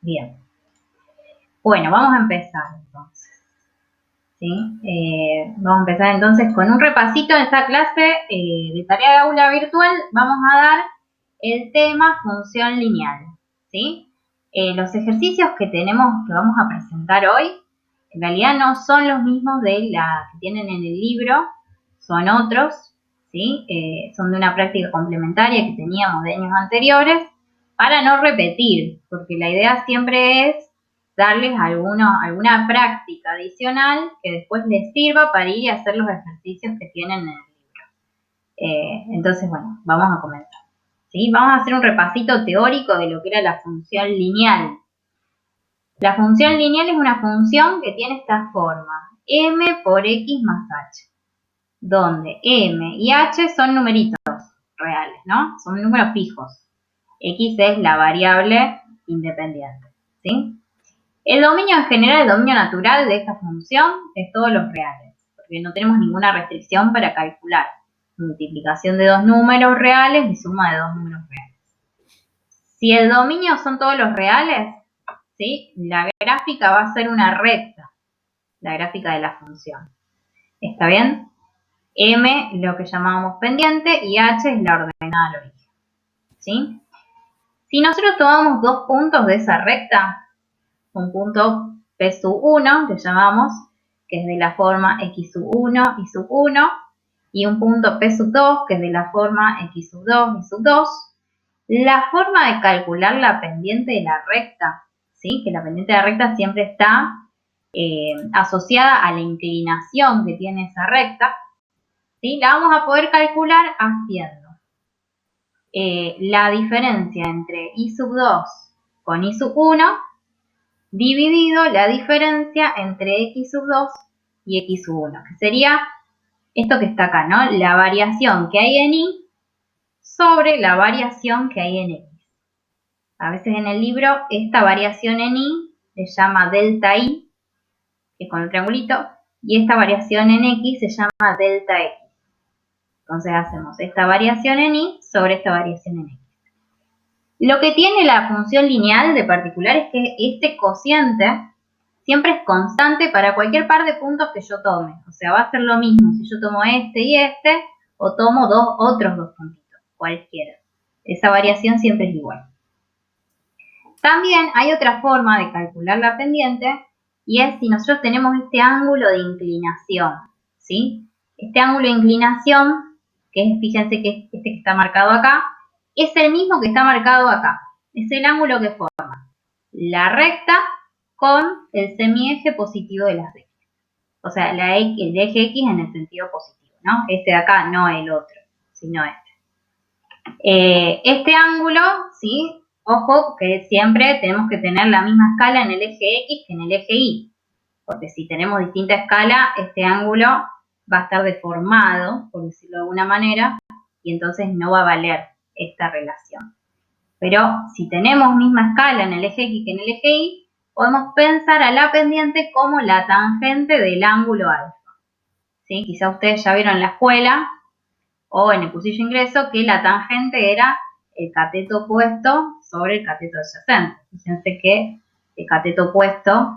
Bien. Bueno, vamos a empezar entonces. ¿Sí? Vamos a empezar entonces con un repasito en esta clase de tarea de aula virtual. Vamos a dar el tema función lineal. ¿Sí? Los ejercicios que vamos a presentar hoy, en realidad no son los mismos de la que tienen en el libro, son otros, ¿sí? Son de una práctica complementaria que teníamos de años anteriores, para no repetir, porque la idea siempre es darles alguna práctica adicional que después les sirva para ir y hacer los ejercicios que tienen en el libro. Entonces, bueno, vamos a comenzar. ¿Sí? Vamos a hacer un repasito teórico de lo que era la función lineal. La función lineal es una función que tiene esta forma, m por x más h, donde m y h son numeritos reales, ¿no? Son números fijos. X es la variable independiente, ¿sí? El dominio en general, el dominio natural de esta función es todos los reales, porque no tenemos ninguna restricción para calcular multiplicación de dos números reales y suma de dos números reales. Si el dominio son todos los reales, ¿sí? La gráfica va a ser una recta, la gráfica de la función. ¿Está bien? M, lo que llamábamos pendiente, y H es la ordenada al origen. ¿Sí? Si nosotros tomamos dos puntos de esa recta, un punto P sub 1, que llamamos, que es de la forma X sub 1 y sub 1, y un punto P sub 2, que es de la forma X sub 2 y sub 2, la forma de calcular la pendiente de la recta, ¿sí? Que la pendiente de la recta siempre está asociada a la inclinación que tiene esa recta, ¿sí? La vamos a poder calcular haciendo la diferencia entre I sub 2 con I sub 1 dividido la diferencia entre X sub 2 y X sub 1, que sería esto que está acá, ¿no? La variación que hay en Y sobre la variación que hay en X. A veces en el libro esta variación en Y se llama delta Y, que es con el triangulito, y esta variación en X se llama delta X. Entonces hacemos esta variación en Y sobre esta variación en X. Lo que tiene la función lineal de particular es que este cociente siempre es constante para cualquier par de puntos que yo tome. O sea, va a ser lo mismo si yo tomo este y este, o tomo otros dos puntitos, cualquiera. Esa variación siempre es igual. También hay otra forma de calcular la pendiente, y es si nosotros tenemos este ángulo de inclinación, ¿sí? Este ángulo de inclinación, que es, fíjense que este que está marcado acá, es el mismo que está marcado acá. Es el ángulo que forma la recta con el semieje positivo de las rectas. O sea, el eje X en el sentido positivo, ¿no? Este de acá, no el otro, sino este. Este ángulo, ¿sí? Ojo que siempre tenemos que tener la misma escala en el eje X que en el eje Y. Porque si tenemos distinta escala, este ángulo va a estar deformado, por decirlo de alguna manera, y entonces no va a valer esta relación. Pero si tenemos misma escala en el eje X que en el eje Y, podemos pensar a la pendiente como la tangente del ángulo alfa. ¿Sí? Quizá ustedes ya vieron en la escuela o en el cursillo ingreso que la tangente era el cateto opuesto sobre el cateto adyacente. Fíjense que el cateto opuesto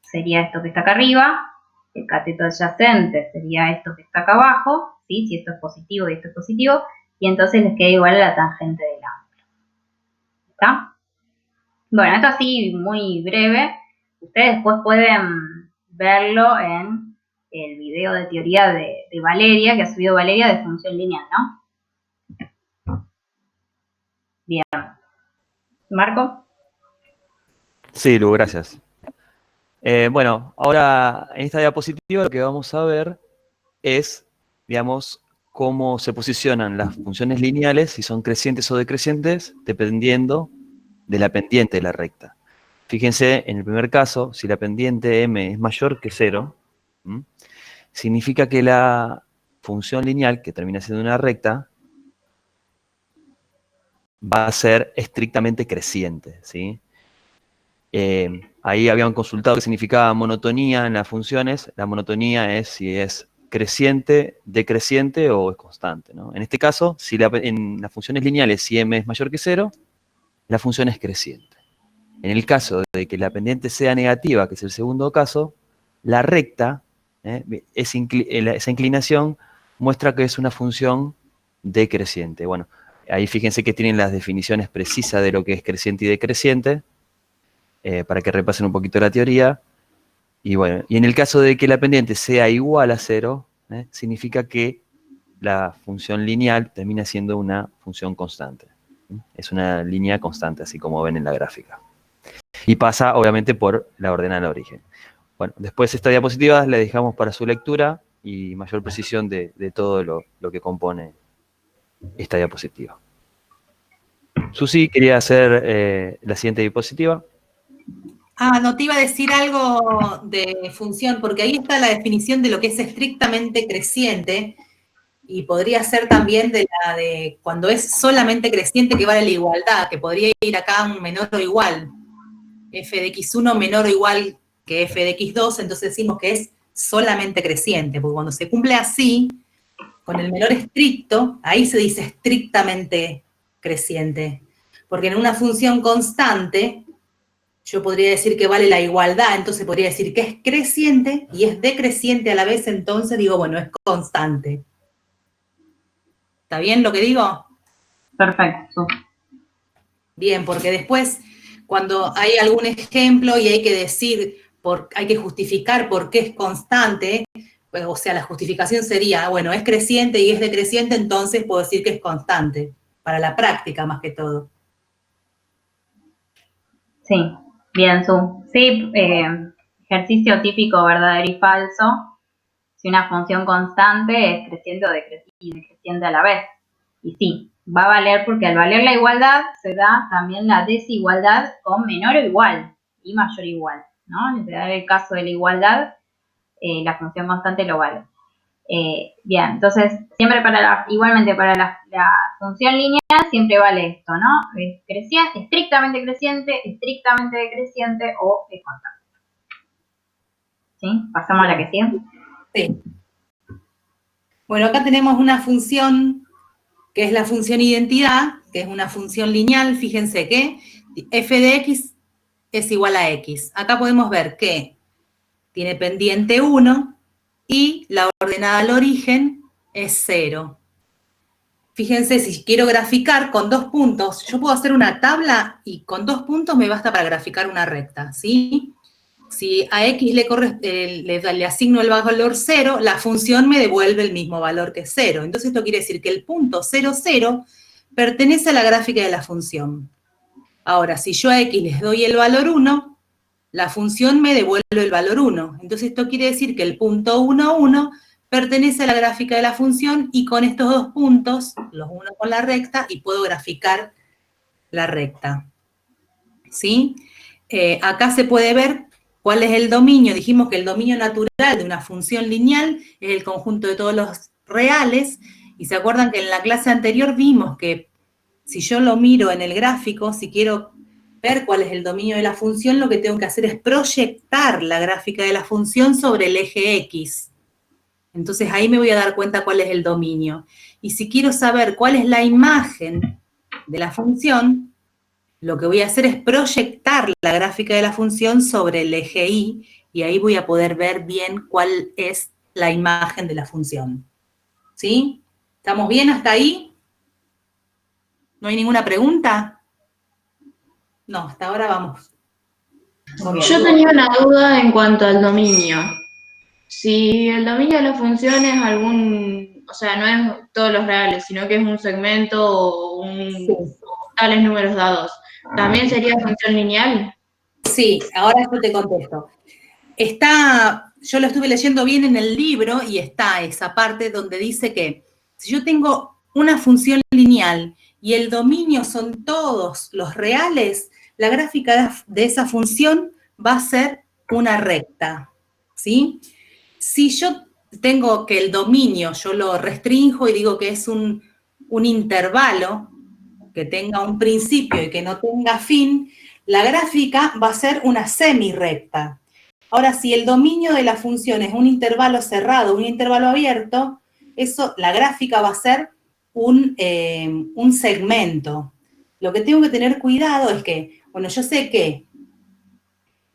sería esto que está acá arriba, el cateto adyacente sería esto que está acá abajo, ¿sí? Si esto es positivo y esto es positivo, y entonces les queda igual a la tangente del ángulo. ¿Está? Bueno, esto así muy breve. Ustedes después pueden verlo en el video de teoría de Valeria, que ha subido Valeria de función lineal, ¿no? Bien. ¿Marco? Sí, Lu, gracias. Bueno, ahora en esta diapositiva lo que vamos a ver es, digamos, cómo se posicionan las funciones lineales, si son crecientes o decrecientes, dependiendo de la pendiente de la recta. Fíjense, en el primer caso, si la pendiente m es mayor que 0, significa que la función lineal, que termina siendo una recta, va a ser estrictamente creciente, ¿sí? Ahí habían consultado qué significaba monotonía en las funciones. La monotonía es si es creciente, decreciente o es constante, ¿no? En este caso, si en las funciones lineales, si m es mayor que 0, la función es creciente. En el caso de que la pendiente sea negativa, que es el segundo caso, la recta, esa inclinación muestra que es una función decreciente. Bueno, ahí fíjense que tienen las definiciones precisas de lo que es creciente y decreciente, para que repasen un poquito la teoría. Y bueno, y en el caso de que la pendiente sea igual a 0, significa que la función lineal termina siendo una función constante. Es una línea constante, así como ven en la gráfica. Y pasa, obviamente, por la ordenada al origen. Bueno, después esta diapositiva la dejamos para su lectura y mayor precisión de todo lo que compone esta diapositiva. Susi quería hacer la siguiente diapositiva. No, te iba a decir algo de función, porque ahí está la definición de lo que es estrictamente creciente, y podría ser también de la de cuando es solamente creciente, que vale la igualdad, que podría ir acá un menor o igual, f de x1 menor o igual que f de x2, entonces decimos que es solamente creciente, porque cuando se cumple así, con el menor estricto, ahí se dice estrictamente creciente, porque en una función constante, yo podría decir que vale la igualdad, entonces podría decir que es creciente y es decreciente a la vez, entonces digo, bueno, es constante. ¿Está bien lo que digo? Perfecto. Bien, porque después, cuando hay algún ejemplo y hay que decir, hay que justificar por qué es constante, pues, o sea, la justificación sería, bueno, es creciente y es decreciente, entonces puedo decir que es constante, para la práctica más que todo. Sí, bien, Su. Sí, ejercicio típico verdadero y falso. Si una función constante es creciente o decreciente a la vez. Y sí, va a valer porque al valer la igualdad se da también la desigualdad con menor o igual y mayor o igual, ¿no? En el caso de la igualdad, la función constante lo vale. Bien, entonces siempre igualmente para la función lineal siempre vale esto, ¿no? Es creciente, estrictamente decreciente o es constante. ¿Sí? Pasamos a la que sigue. Sí. Bueno, acá tenemos una función que es la función identidad, que es una función lineal. Fíjense que f de x es igual a x. Acá podemos ver que tiene pendiente 1 y la ordenada al origen es 0. Fíjense, si quiero graficar con 2 puntos, yo puedo hacer una tabla y con 2 puntos me basta para graficar una recta, ¿sí? Si a x le asigno el valor 0, la función me devuelve el mismo valor que 0. Entonces esto quiere decir que el punto 0, 0 pertenece a la gráfica de la función. Ahora, si yo a x les doy el valor 1, la función me devuelve el valor 1. Entonces esto quiere decir que el punto 1, 1 pertenece a la gráfica de la función y con estos dos puntos los uno con la recta y puedo graficar la recta. ¿Sí? Acá se puede ver cuál es el dominio. Dijimos que el dominio natural de una función lineal es el conjunto de todos los reales, y se acuerdan que en la clase anterior vimos que si yo lo miro en el gráfico, si quiero ver cuál es el dominio de la función, lo que tengo que hacer es proyectar la gráfica de la función sobre el eje X. Entonces ahí me voy a dar cuenta cuál es el dominio. Y si quiero saber cuál es la imagen de la función, lo que voy a hacer es proyectar la gráfica de la función sobre el eje Y, y ahí voy a poder ver bien cuál es la imagen de la función. ¿Sí? ¿Estamos bien hasta ahí? ¿No hay ninguna pregunta? No, hasta ahora vamos. Yo tenía una duda en cuanto al dominio. Si el dominio de la función es o sea, no es todos los reales, sino que es un segmento o tales números dados, ¿también sería función lineal? Sí, ahora yo te contesto. Yo lo estuve leyendo bien en el libro y está esa parte donde dice que si yo tengo una función lineal y el dominio son todos los reales, la gráfica de esa función va a ser una recta, ¿sí? Si yo tengo que el dominio, yo lo restrinjo y digo que es un intervalo que tenga un principio y que no tenga fin, la gráfica va a ser una semirrecta. Ahora, si el dominio de la función es un intervalo cerrado, un intervalo abierto, la gráfica va a ser un segmento. Lo que tengo que tener cuidado es que, bueno, yo sé que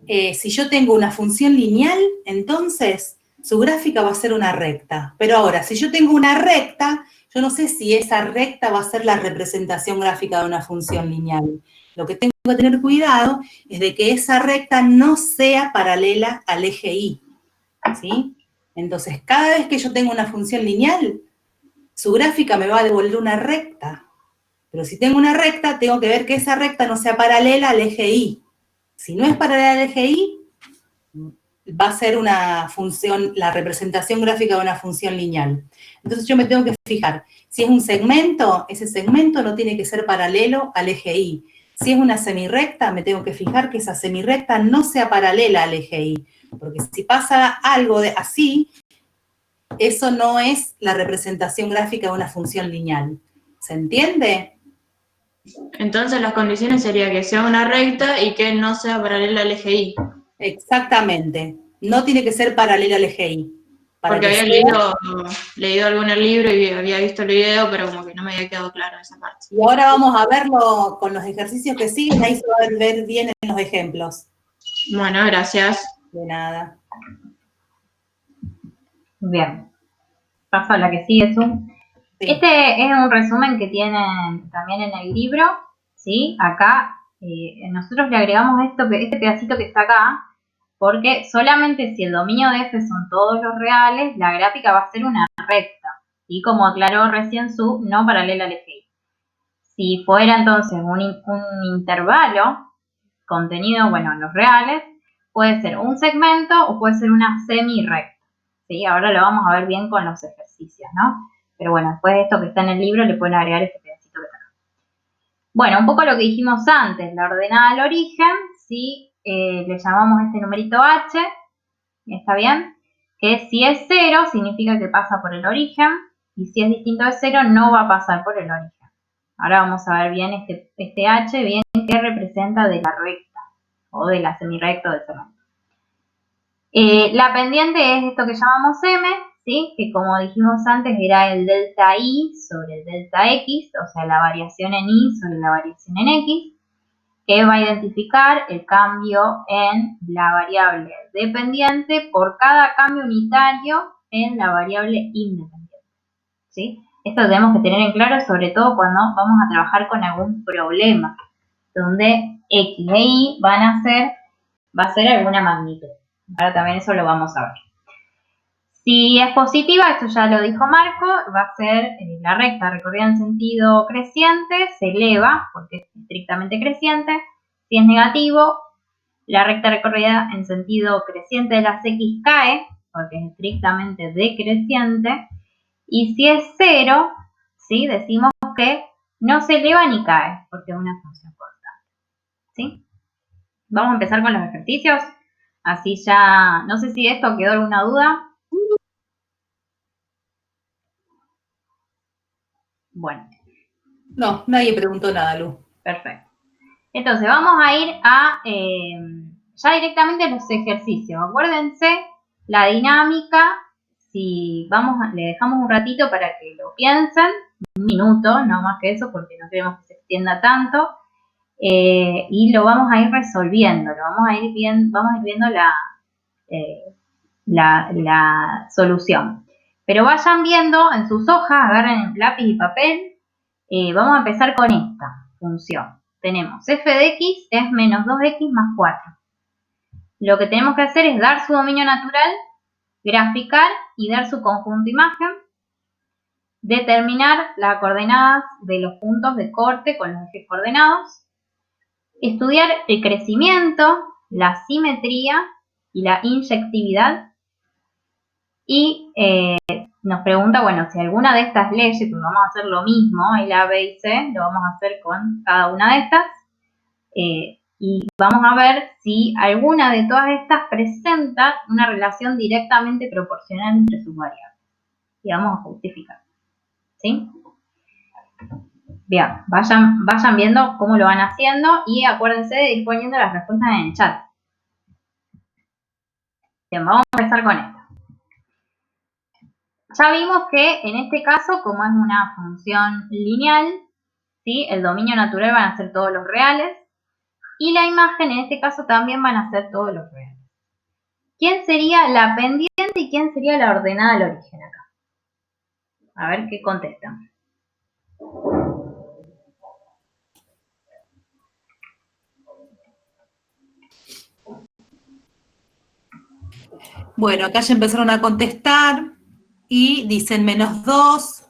si yo tengo una función lineal, entonces su gráfica va a ser una recta. Pero ahora, si yo tengo una recta, yo no sé si esa recta va a ser la representación gráfica de una función lineal. Lo que tengo que tener cuidado es de que esa recta no sea paralela al eje Y, ¿sí? Entonces, cada vez que yo tengo una función lineal, su gráfica me va a devolver una recta. Pero si tengo una recta, tengo que ver que esa recta no sea paralela al eje Y. Si no es paralela al eje Y, va a ser una función, la representación gráfica de una función lineal. Entonces yo me tengo que fijar, si es un segmento, ese segmento no tiene que ser paralelo al eje Y. Si es una semirrecta, me tengo que fijar que esa semirrecta no sea paralela al eje Y. Porque si pasa algo de así, eso no es la representación gráfica de una función lineal. ¿Se entiende? Entonces las condiciones serían que sea una recta y que no sea paralela al eje Y. Exactamente. No tiene que ser paralela al eje Y. Para Porque que había sea. leído algo en el libro y había visto el video, pero como que no me había quedado claro esa parte. Y ahora vamos a verlo con los ejercicios que siguen, ahí se va a ver bien en los ejemplos. Bueno, gracias. De nada. Bien. Paso a la que sigue, Zoom. Sí. Este es un resumen que tienen también en el libro, ¿sí? Acá nosotros le agregamos este pedacito que está acá, porque solamente si el dominio de F son todos los reales, la gráfica va a ser una recta, y como aclaró recién Su, no paralela al eje Y. Si fuera entonces un intervalo contenido, bueno, en los reales, puede ser un segmento o puede ser una semi-recta, ¿sí? Ahora lo vamos a ver bien con los ejercicios, ¿no? Pero bueno, después de esto que está en el libro, le pueden agregar este pedacito que está acá. Bueno, un poco lo que dijimos antes, la ordenada al origen, ¿sí? Le llamamos este numerito H, ¿está bien? Que si es 0, significa que pasa por el origen, y si es distinto de 0, no va a pasar por el origen. Ahora vamos a ver bien este H, bien qué representa de la recta, o de la semirrecta del segmento. La pendiente es esto que llamamos M, ¿sí? Que como dijimos antes era el delta I sobre el delta X, o sea, la variación en Y sobre la variación en X, que va a identificar el cambio en la variable dependiente por cada cambio unitario en la variable independiente, ¿sí? Esto tenemos que tener en claro, sobre todo cuando vamos a trabajar con algún problema, donde X e Y va a ser alguna magnitud. Ahora también eso lo vamos a ver. Si es positiva, esto ya lo dijo Marco, va a ser la recta recorrida en sentido creciente, se eleva porque es estrictamente creciente. Si es negativo, la recta recorrida en sentido creciente de las X cae porque es estrictamente decreciente. Y si es 0, ¿sí? Decimos que no se eleva ni cae porque es una función constante, ¿sí? Vamos a empezar con los ejercicios. Así ya, no sé si de esto quedó alguna duda. Bueno. No, nadie preguntó nada, Lu. Perfecto. Entonces, vamos a ir a ya directamente a los ejercicios. Acuérdense, la dinámica, si le dejamos un ratito para que lo piensen, un minuto, no más que eso, porque no queremos que se extienda tanto, y lo vamos a ir resolviendo, vamos a ir viendo la solución. Pero vayan viendo en sus hojas, agarren lápiz y papel. Vamos a empezar con esta función. Tenemos f de x es menos 2x más 4. Lo que tenemos que hacer es dar su dominio natural, graficar y dar su conjunto imagen, determinar las coordenadas de los puntos de corte con los ejes coordenados, estudiar el crecimiento, la simetría y la inyectividad. Y nos pregunta, bueno, si alguna de estas leyes, pues vamos a hacer lo mismo, ahí la B y C, lo vamos a hacer con cada una de estas. Y vamos a ver si alguna de todas estas presenta una relación directamente proporcional entre sus variables. Y vamos a justificar. ¿Sí? Bien, vayan viendo cómo lo van haciendo y acuérdense de ir poniendo las respuestas en el chat. Bien, vamos a empezar con esto. Ya vimos que en este caso, como es una función lineal, ¿sí? El dominio natural van a ser todos los reales. y la imagen en este caso también van a ser todos los reales. ¿Quién sería la pendiente y quién sería la ordenada al origen acá? A ver qué contestan. Bueno, acá ya empezaron a contestar y dicen -2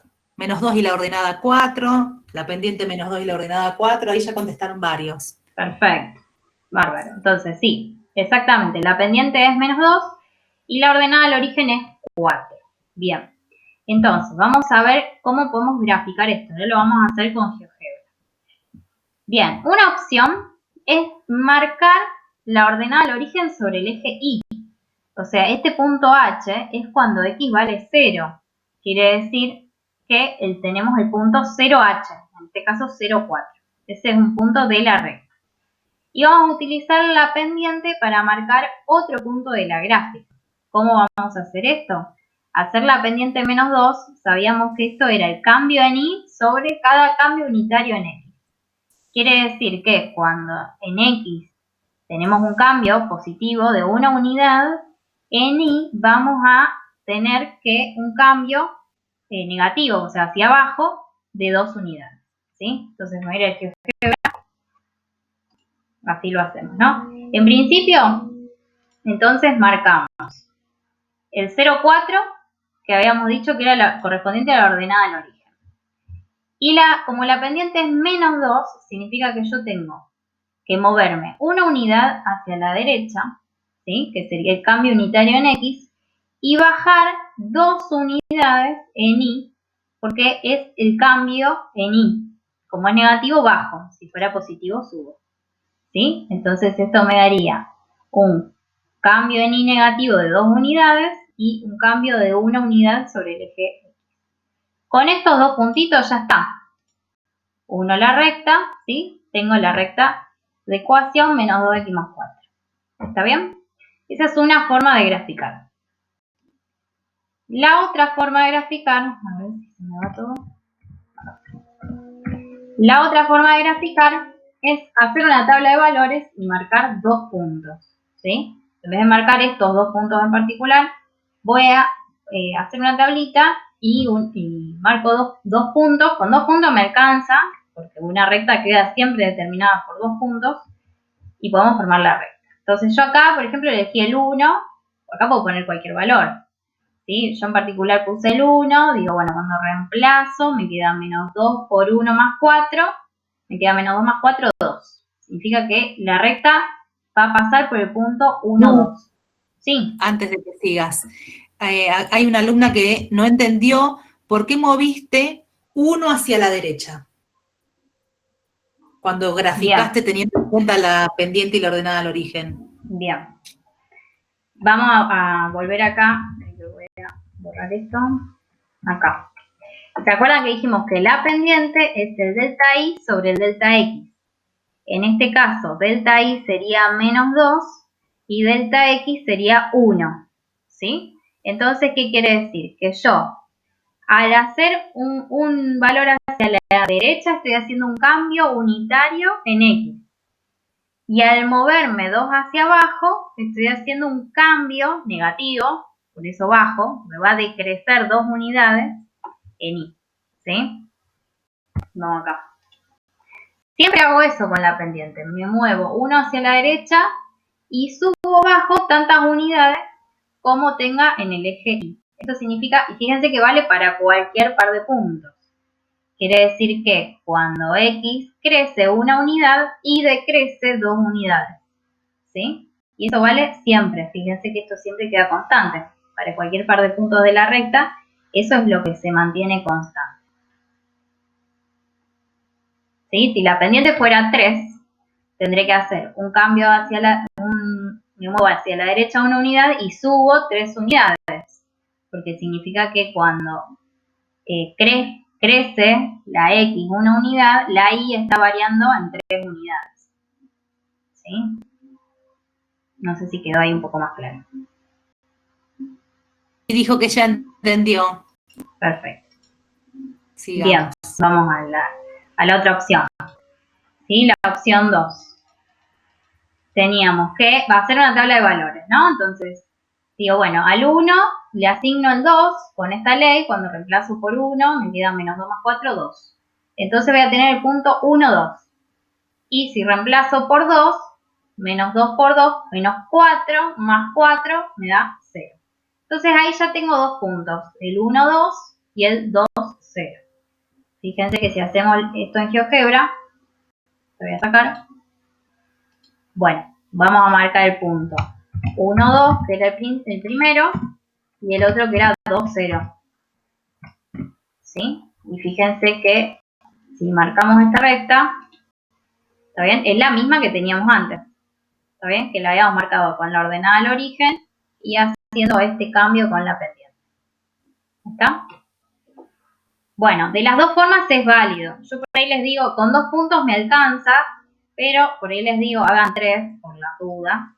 y la ordenada 4, la pendiente -2 y la ordenada 4, ahí ya contestaron varios. Perfecto, bárbaro. Entonces sí, exactamente, la pendiente es -2 y la ordenada al origen es 4. Bien, entonces vamos a ver cómo podemos graficar esto. Ahora lo vamos a hacer con GeoGebra. Bien, una opción es marcar la ordenada al origen sobre el eje Y. O sea, este punto H es cuando X vale 0. Quiere decir que tenemos el punto 0H, en este caso 0,4. Ese es un punto de la recta. Y vamos a utilizar la pendiente para marcar otro punto de la gráfica. ¿Cómo vamos a hacer esto? Hacer la pendiente -2, sabíamos que esto era el cambio en Y sobre cada cambio unitario en X. Quiere decir que cuando en X tenemos un cambio positivo de una unidad, en Y vamos a tener que un cambio negativo, o sea, hacia abajo, de 2 unidades. ¿Sí? Entonces me voy a ir al GeoGebra, así lo hacemos, ¿no? En principio, entonces marcamos el 0,4, que habíamos dicho que era la correspondiente a la ordenada al origen. Y como la pendiente es -2, significa que yo tengo que moverme una unidad hacia la derecha, ¿sí? Que sería el cambio unitario en X, y bajar 2 unidades en Y, porque es el cambio en Y. Como es negativo, bajo. Si fuera positivo, subo. ¿Sí? Entonces esto me daría un cambio en Y negativo de 2 unidades y un cambio de 1 unidad sobre el eje X. Con estos dos puntitos ya está. Uno la recta, ¿sí? Tengo la recta de ecuación -2x más 4. ¿Está bien? Esa es una forma de graficar. La otra forma de graficar, a ver si se me va todo. La otra forma de graficar es hacer una tabla de valores y marcar 2 puntos, ¿sí? En vez de marcar estos 2 puntos en particular, voy a hacer una tablita y marco 2 puntos. Con 2 puntos me alcanza, porque una recta queda siempre determinada por 2 puntos y podemos formar la recta. Entonces yo acá, por ejemplo, elegí el 1, acá puedo poner cualquier valor, ¿sí? Yo en particular puse el 1, digo, bueno, cuando reemplazo me queda -2 por 1 más 4, me queda -2 más 4, 2. Significa que la recta va a pasar por el punto 1, 2. Sí. Antes de que sigas, hay una alumna que no entendió por qué moviste 1 hacia la derecha. Cuando graficaste teniendo en cuenta la pendiente y la ordenada al origen. Bien. Vamos a volver acá. Voy a borrar esto. Acá. ¿Se acuerdan que dijimos que la pendiente es el delta y sobre el delta x? En este caso, delta y sería -2 y delta x sería 1. ¿Sí? Entonces, ¿qué quiere decir? Que yo, al hacer un valor hacia la derecha, estoy haciendo un cambio unitario en x. Y al moverme 2 hacia abajo, estoy haciendo un cambio negativo, por eso bajo, me va a decrecer 2 unidades en y. ¿Sí? Vamos acá. Siempre hago eso con la pendiente. Me muevo 1 hacia la derecha y subo bajo tantas unidades como tenga en el eje Y. Esto significa, y fíjense que vale para cualquier par de puntos. Quiere decir que cuando X crece 1 unidad, Y decrece 2 unidades. ¿Sí? Y eso vale siempre. Fíjense que esto siempre queda constante. Para cualquier par de puntos de la recta, eso es lo que se mantiene constante. ¿Sí? Si la pendiente fuera 3, tendré que hacer un cambio me muevo hacia la derecha 1 unidad y subo 3 unidades. Porque significa que cuando crece la X 1 unidad, la Y está variando en 3 unidades. ¿Sí? No sé si quedó ahí un poco más claro. Y dijo que ya entendió. Perfecto. Sigamos. Bien, vamos a la otra opción. ¿Sí? La opción 2. teníamos que va a ser una tabla de valores, ¿no? Entonces, digo, bueno, al 1 le asigno el 2 con esta ley, cuando reemplazo por 1 me queda menos 2 más 4, 2. Entonces voy a tener el punto 1, 2. Y si reemplazo por 2, menos 2 por 2, menos 4 más 4 me da 0. Entonces ahí ya tengo dos puntos, el 1, 2 y el 2, 0. Fíjense que si hacemos esto en GeoGebra, lo voy a sacar. Bueno, vamos a marcar el punto 1, 2, que era el primero, y el otro que era 2, 0. ¿Sí? Y fíjense que si marcamos esta recta, ¿está bien? Es la misma que teníamos antes. ¿Está bien? Que la habíamos marcado con la ordenada al origen y haciendo este cambio con la pendiente. ¿Está? Bueno, de las dos formas es válido. Yo por ahí les digo, con 2 puntos me alcanza, pero por ahí les digo, hagan 3, por la duda,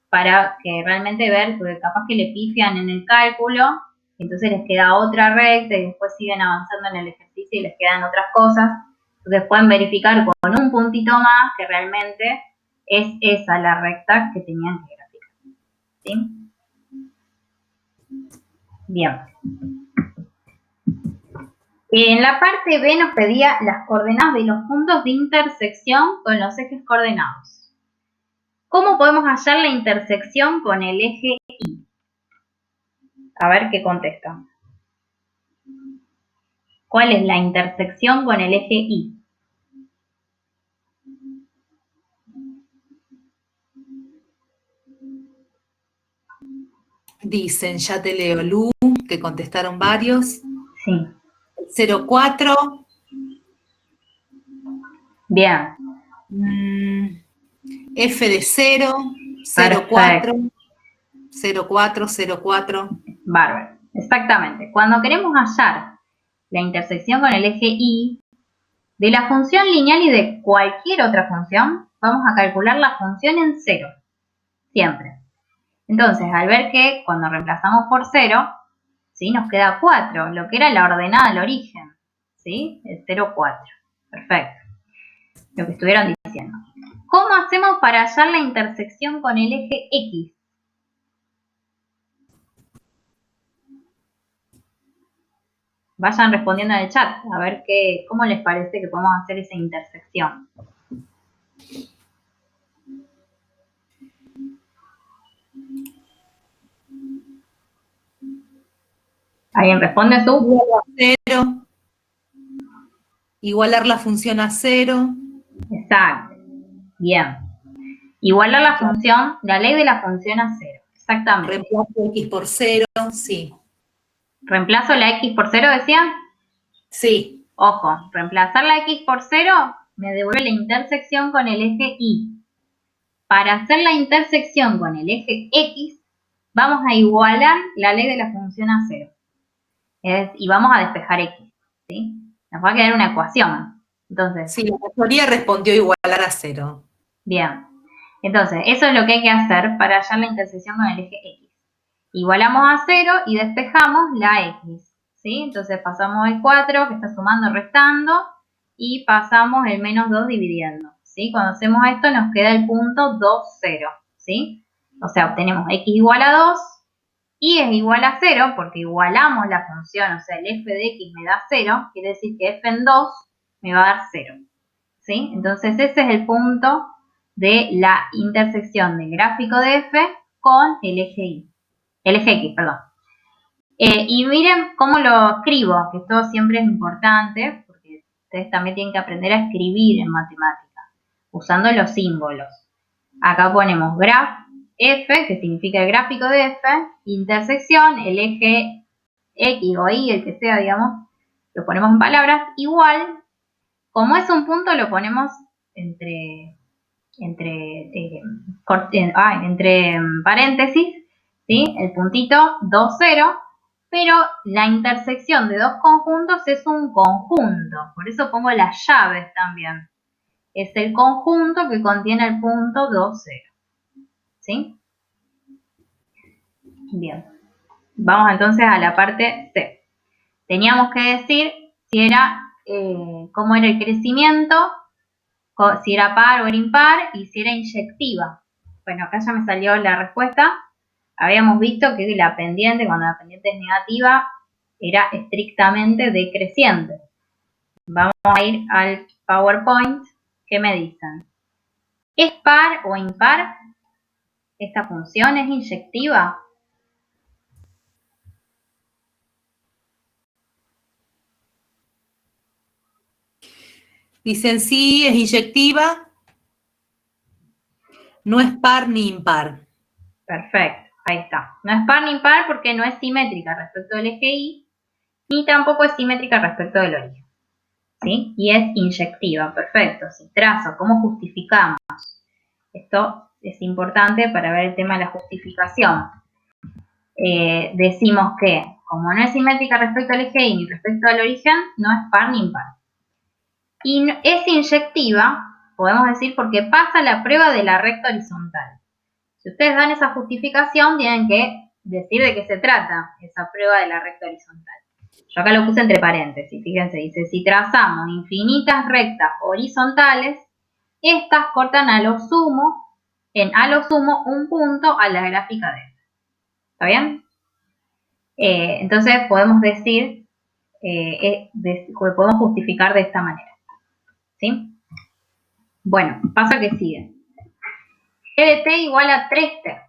para que realmente ver, porque capaz que le pifian en el cálculo, entonces les queda otra recta y después siguen avanzando en el ejercicio y les quedan otras cosas. Entonces pueden verificar con un puntito más que realmente es esa la recta que tenían que graficar. ¿Sí? Bien. En la parte B nos pedía las coordenadas de los puntos de intersección con los ejes coordenados. ¿Cómo podemos hallar la intersección con el eje Y? A ver qué contestan. ¿Cuál es la intersección con el eje Y? Dicen, ya te leo, Lu, que contestaron varios. Sí. 0,4. Bien. F de 0, 0,4, 0,4, 0,4. Bárbaro. Exactamente. Cuando queremos hallar la intersección con el eje Y, de la función lineal y de cualquier otra función, vamos a calcular la función en 0. Siempre. Entonces, al ver que cuando reemplazamos por 0, ¿sí? Nos queda 4, lo que era la ordenada al origen. ¿Sí? El 0, 4. Perfecto. Lo que estuvieron diciendo. ¿Cómo hacemos para hallar la intersección con el eje X? Vayan respondiendo en el chat, a ver cómo les parece que podemos hacer esa intersección. ¿Alguien responde tú? 0. Igualar la función a 0. Exacto. Bien. Igualar la función, la ley de la función a 0. Exactamente. Reemplazo X por 0, sí. ¿Reemplazo la X por 0, decía? Sí. Ojo, reemplazar la X por 0 me devuelve la intersección con el eje Y. Para hacer la intersección con el eje X, vamos a igualar la ley de la función a 0. Y vamos a despejar X. ¿Sí? Nos va a quedar una ecuación. Entonces, Sí, la mayoría respondió igualar a 0. Bien. Entonces, eso es lo que hay que hacer para hallar la intersección con el eje X. Igualamos a 0 y despejamos la X. ¿Sí? Entonces pasamos el 4 que está sumando, restando, y pasamos el menos 2 dividiendo. ¿Sí? Cuando hacemos esto nos queda el punto 2, 0. ¿Sí? O sea, obtenemos X igual a 2, Y es igual a 0 porque igualamos la función, o sea, el f de X me da 0, quiere decir que f en 2 me va a dar 0. ¿Sí? Entonces ese es el punto de la intersección del gráfico de f con el eje Y. El eje X, perdón. Y miren cómo lo escribo, que esto siempre es importante, porque ustedes también tienen que aprender a escribir en matemática, usando los símbolos. Acá ponemos graph f, que significa el gráfico de f, intersección, el eje X o Y, el que sea, digamos, lo ponemos en palabras, igual, como es un punto, lo ponemos entre paréntesis, ¿sí? El puntito 2, 0, pero la intersección de dos conjuntos es un conjunto, por eso pongo las llaves también. Es el conjunto que contiene el punto 2, 0. ¿Sí? Bien. Vamos entonces a la parte C. Teníamos que decir si era, cómo era el crecimiento si era par o era impar y si era inyectiva. Bueno, acá ya me salió la respuesta. Habíamos visto que la pendiente, cuando la pendiente es negativa, era estrictamente decreciente. Vamos a ir al PowerPoint. ¿Qué me dicen? ¿Es par o impar? ¿Esta función es inyectiva? Dicen sí, es inyectiva, no es par ni impar. Perfecto, ahí está. No es par ni impar porque no es simétrica respecto del eje Y, ni tampoco es simétrica respecto del origen. ¿Sí? Y es inyectiva, perfecto. Si trazo, ¿cómo justificamos? Esto es importante para ver el tema de la justificación. Decimos que, como no es simétrica respecto al eje Y ni respecto al origen, no es par ni impar. Y es inyectiva, podemos decir, porque pasa la prueba de la recta horizontal. Si ustedes dan esa justificación, tienen que decir de qué se trata esa prueba de la recta horizontal. Yo acá lo puse entre paréntesis, fíjense, dice, si trazamos infinitas rectas horizontales, estas cortan a lo sumo un punto a la gráfica de esta. ¿Está bien? Entonces podemos decir, podemos justificar de esta manera. ¿Sí? Bueno, pasa que sigue. G de t igual a 3t.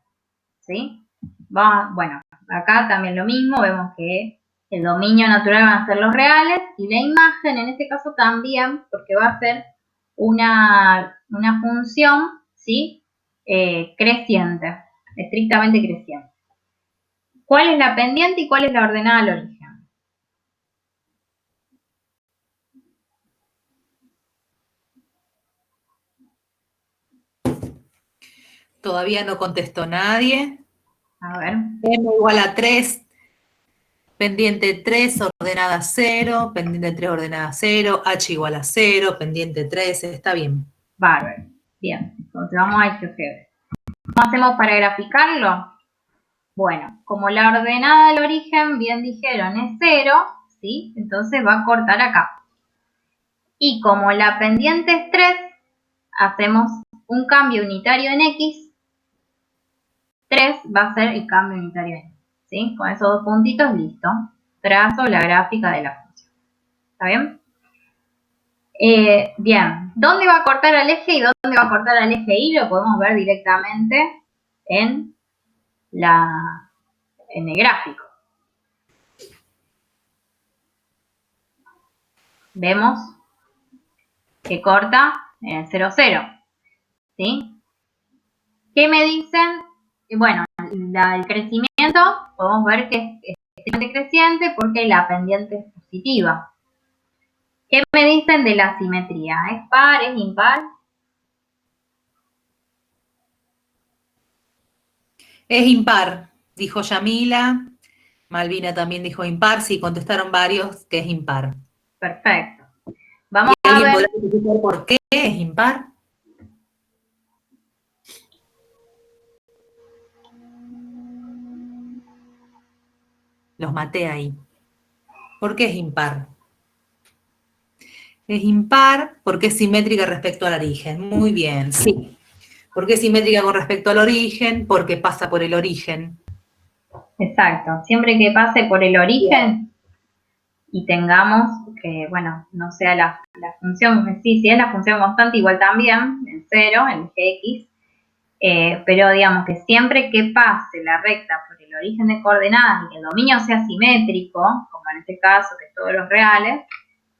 ¿Sí? Bueno, acá también lo mismo, vemos que el dominio natural van a ser los reales y la imagen en este caso también, porque va a ser una función, ¿sí? Creciente, estrictamente creciente. ¿Cuál es la pendiente y cuál es la ordenada al origen? Todavía no contestó nadie. A ver. M igual a 3, pendiente 3, ordenada 0, pendiente 3, ordenada 0, H igual a 0, pendiente 3, está bien. Bárbaro. Bien, entonces vamos a escoger. ¿Cómo hacemos para graficarlo? Bueno, como la ordenada del origen, bien dijeron, es 0, ¿sí? Entonces va a cortar acá. Y como la pendiente es 3, hacemos un cambio unitario en X. 3 va a ser el cambio unitario en X, ¿sí? Con esos dos puntitos, listo. Trazo la gráfica de la función. ¿Está bien? Bien, ¿dónde va a cortar al eje y dónde va a cortar al eje Y? Lo podemos ver directamente en el gráfico. Vemos que corta en el 0, 0. ¿Sí? ¿Qué me dicen? Bueno, el crecimiento, podemos ver que es extremadamente creciente porque la pendiente es positiva. ¿Qué me dicen de la simetría? ¿Es par? ¿Es impar? Es impar, dijo Yamila. Malvina también dijo impar. Sí, contestaron varios que es impar. Perfecto. Vamos ¿Y a alguien ver. podrá explicar por qué es impar? Los maté ahí. ¿Por qué es impar? Es impar porque es simétrica respecto al origen. Muy bien, sí. ¿Por qué es simétrica con respecto al origen? Porque pasa por el origen. Exacto. Siempre que pase por el origen y tengamos que, bueno, no sea la función, sí, si es la función constante, igual también, en 0, en eje X, pero digamos que siempre que pase la recta por el origen de coordenadas y que el dominio sea simétrico, como en este caso que todos los reales,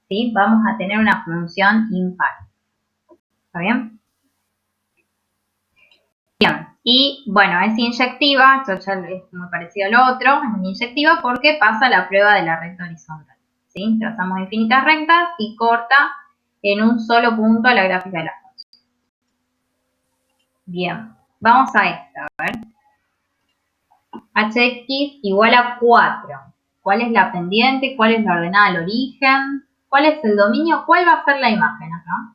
¿sí? Vamos a tener una función impar. ¿Está bien? Bien, y bueno, es inyectiva, esto ya es muy parecido al otro, es inyectiva porque pasa la prueba de la recta horizontal. ¿Sí? Trazamos infinitas rectas y corta en un solo punto la gráfica de la función. Bien, vamos a esta, a ver. Hx igual a 4. ¿Cuál es la pendiente? ¿Cuál es la ordenada al origen? ¿Cuál es el dominio? ¿Cuál va a ser la imagen acá?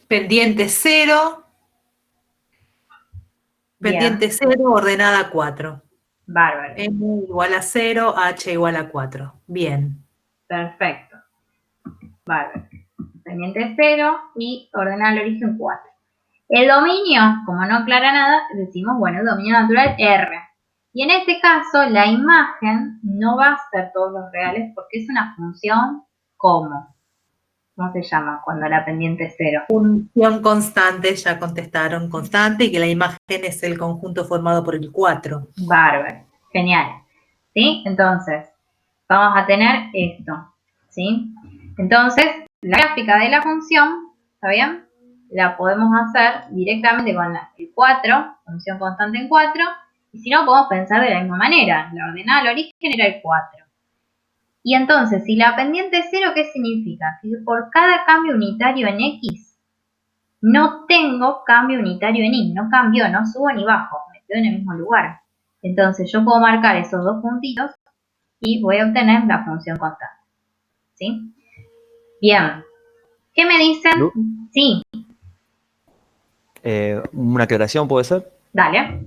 Pendiente 0. Pendiente 0, ordenada 4. Bárbaro. M igual a 0, H igual a 4. Bien. Perfecto. Bárbaro. Pendiente 0 y ordenar el origen 4. El dominio, como no aclara nada, decimos, bueno, el dominio natural R. Y en este caso, la imagen no va a ser todos los reales porque es una función ¿cómo? ¿Cómo se llama cuando la pendiente es 0? Función constante, ya contestaron, constante, y que la imagen es el conjunto formado por el 4. Bárbaro. Genial. ¿Sí? Entonces, vamos a tener esto. ¿Sí? Entonces, la gráfica de la función, ¿está bien? La podemos hacer directamente con el 4, función constante en 4, y si no, podemos pensar de la misma manera. La ordenada al origen era el 4. Y entonces, si la pendiente es 0, ¿qué significa? Que por cada cambio unitario en X, no tengo cambio unitario en Y, no cambió, no subo ni bajo, me quedo en el mismo lugar. Entonces, yo puedo marcar esos dos puntitos y voy a obtener la función constante. ¿Sí? Bien. ¿Qué me dicen? Lu. Sí, Una aclaración puede ser. dale.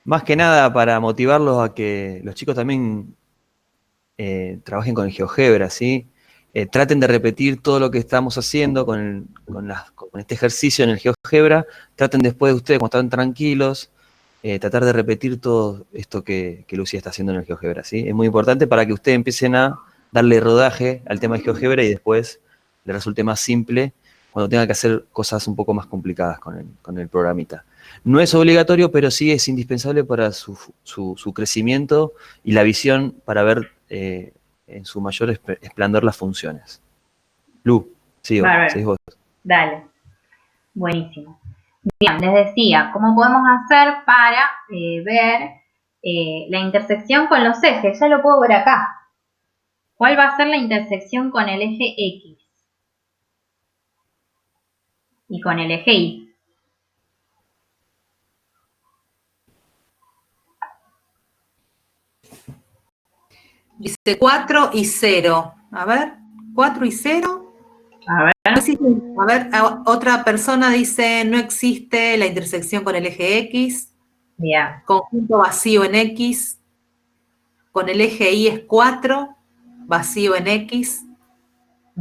Más que nada para motivarlos a que los chicos también trabajen con el GeoGebra, ¿sí? Traten de repetir todo lo que estamos haciendo con este ejercicio en el GeoGebra. Traten después de ustedes, cuando están tranquilos, tratar de repetir todo esto que Lucía está haciendo en el GeoGebra, ¿sí? Es muy importante para que ustedes empiecen a darle rodaje al tema de GeoGebra y después les resulte más simple cuando tengan que hacer cosas un poco más complicadas con el programita. No es obligatorio, pero sí es indispensable para su crecimiento y la visión para ver en su mayor esplendor las funciones. Lu, sigo, seguís vos. Dale. Buenísimo. Bien, les decía, ¿cómo podemos hacer para ver la intersección con los ejes? Ya lo puedo ver acá. ¿Cuál va a ser la intersección con el eje X? Y con el eje Y. Dice 4 y 0. A ver, 4 y 0. A ver. A ver, otra persona dice, no existe la intersección con el eje X. Bien. Conjunto vacío en X. Con el eje Y es 4, vacío en X.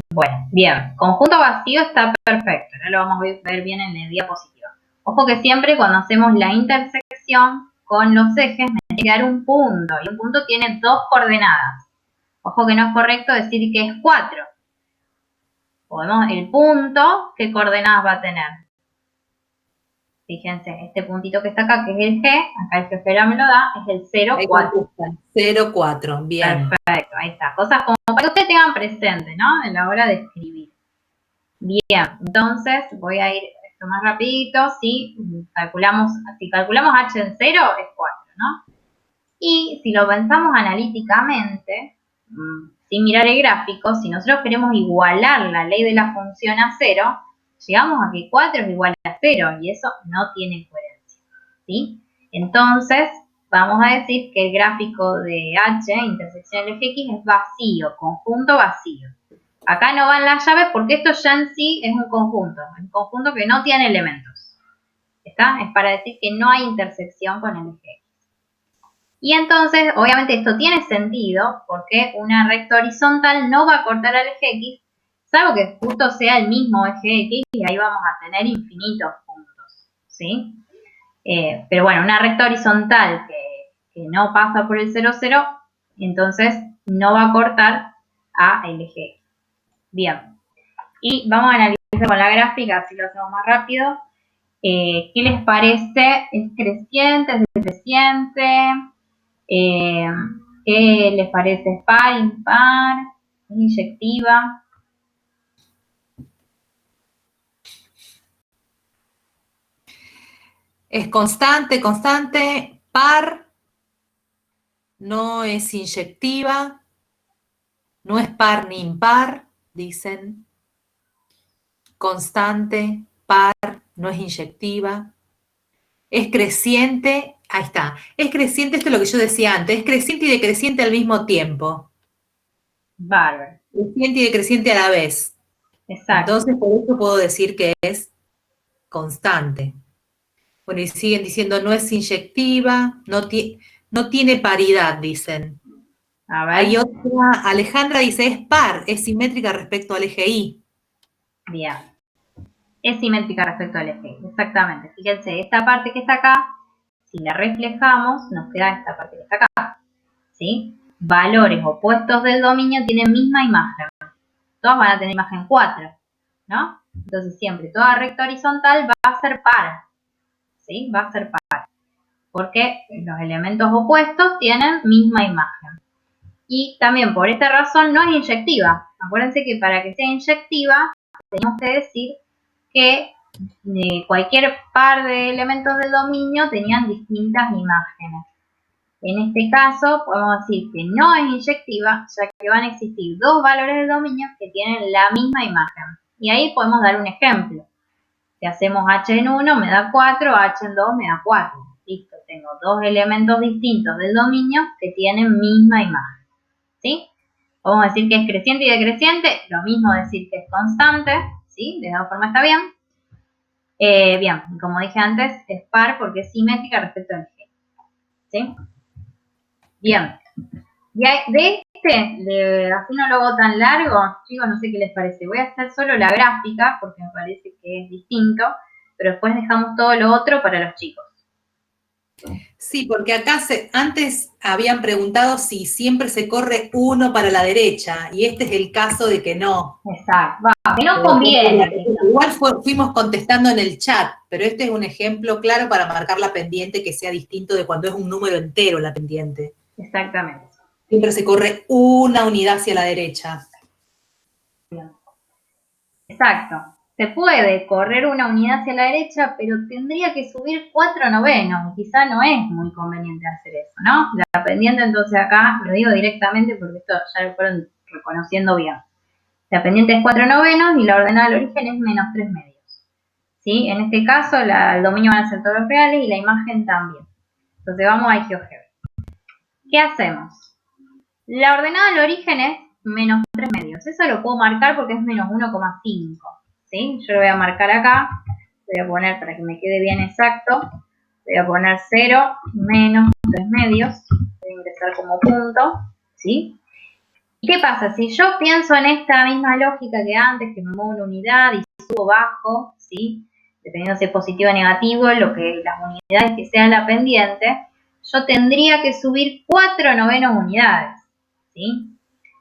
Bueno, bien. Conjunto vacío está perfecto. Ahora lo vamos a ver bien en el diapositiva. Ojo que siempre cuando hacemos la intersección con los ejes me tiene que dar un punto. Y un punto tiene 2 coordenadas. Ojo que no es correcto decir que es 4. Podemos, el punto, ¿qué coordenadas va a tener? Fíjense, este puntito que está acá, que es el G, acá el GeoGebra me lo da, es el 0, 4. 0, 4, bien. Perfecto, ahí está. Cosas como para que ustedes tengan presente, ¿no? En la hora de escribir. Bien, entonces voy a ir esto más rapidito. Si calculamos H en 0 es 4, ¿no? Y si lo pensamos analíticamente, sin mirar el gráfico, si nosotros queremos igualar la ley de la función a 0, llegamos a que 4 es igual a 0 y eso no tiene coherencia, ¿sí? Entonces, vamos a decir que el gráfico de H, intersección del eje X, es vacío, conjunto vacío. Acá no van las llaves porque esto ya en sí es un conjunto que no tiene elementos. ¿Está? Es para decir que no hay intersección con el eje X. Y entonces, obviamente esto tiene sentido porque una recta horizontal no va a cortar al eje X, salvo que justo sea el mismo eje X y ahí vamos a tener infinitos puntos, ¿sí? Pero bueno, una recta horizontal que no pasa por el 0, 0, entonces no va a cortar a el eje X. Bien. Y vamos a analizar con la gráfica, así lo hacemos más rápido. ¿Qué les parece? ¿Es creciente? ¿Es decreciente? ¿Qué les parece? ¿Es par, impar? ¿Es inyectiva? Es constante, constante, par, no es inyectiva, no es par ni impar, dicen. Constante, par, no es inyectiva. Es creciente, ahí está. Es creciente, esto es lo que yo decía antes, es creciente y decreciente al mismo tiempo. Bárbaro. Creciente y decreciente a la vez. Exacto. Entonces, por eso puedo decir que es constante. Bueno, y siguen diciendo, no es inyectiva, no tiene paridad, dicen. A ver. Hay otra, Alejandra dice, es par, es simétrica respecto al eje Y. Bien. Es simétrica respecto al eje Y, exactamente. Fíjense, esta parte que está acá, si la reflejamos, nos queda esta parte que está acá. ¿Sí? Valores opuestos del dominio tienen misma imagen. Todas van a tener imagen 4, ¿no? Entonces siempre toda recta horizontal va a ser par. ¿Sí? Va a ser par. Porque los elementos opuestos tienen misma imagen. Y también por esta razón no es inyectiva. Acuérdense que para que sea inyectiva tenemos que decir que cualquier par de elementos del dominio tenían distintas imágenes. En este caso podemos decir que no es inyectiva, ya que van a existir dos valores del dominio que tienen la misma imagen. Y ahí podemos dar un ejemplo. Si hacemos h en 1 me da 4, h en 2 me da 4. Listo, tengo dos elementos distintos del dominio que tienen misma imagen. ¿Sí? Vamos a decir que es creciente y decreciente, lo mismo decir que es constante, ¿sí? De esa forma está bien. Bien, como dije antes, es par porque es simétrica respecto al eje. ¿Sí? Bien. Y así no lo hago tan largo, chicos, no sé qué les parece. Voy a hacer solo la gráfica porque me parece que es distinto, pero después dejamos todo lo otro para los chicos. Sí, porque acá antes habían preguntado si siempre se corre uno para la derecha, y este es el caso de que no. Exacto, que no conviene. Igual fuimos contestando en el chat, pero este es un ejemplo claro para marcar la pendiente que sea distinto de cuando es un número entero la pendiente. Exactamente. Siempre se corre una unidad hacia la derecha. Exacto. Se puede correr una unidad hacia la derecha, pero tendría que subir 4/9. Quizá no es muy conveniente hacer eso, ¿no? La pendiente, entonces acá lo digo directamente porque esto ya lo fueron reconociendo bien. La pendiente es 4/9 y la ordenada al origen es -3/2. ¿Sí? En este caso, el dominio van a ser todos los reales y la imagen también. Entonces vamos a GeoGebra. ¿Qué hacemos? La ordenada al origen es -3/2. Eso lo puedo marcar porque es -1,5. ¿Sí? Yo lo voy a marcar acá. Voy a poner para que me quede bien exacto. Voy a poner 0, -3/2. Voy a ingresar como punto. ¿Sí? ¿Y qué pasa? Si yo pienso en esta misma lógica que antes, que me muevo una unidad y subo bajo, ¿sí? Dependiendo si es positivo o negativo, las unidades que sean la pendiente, yo tendría que subir 4/9 unidades, ¿sí?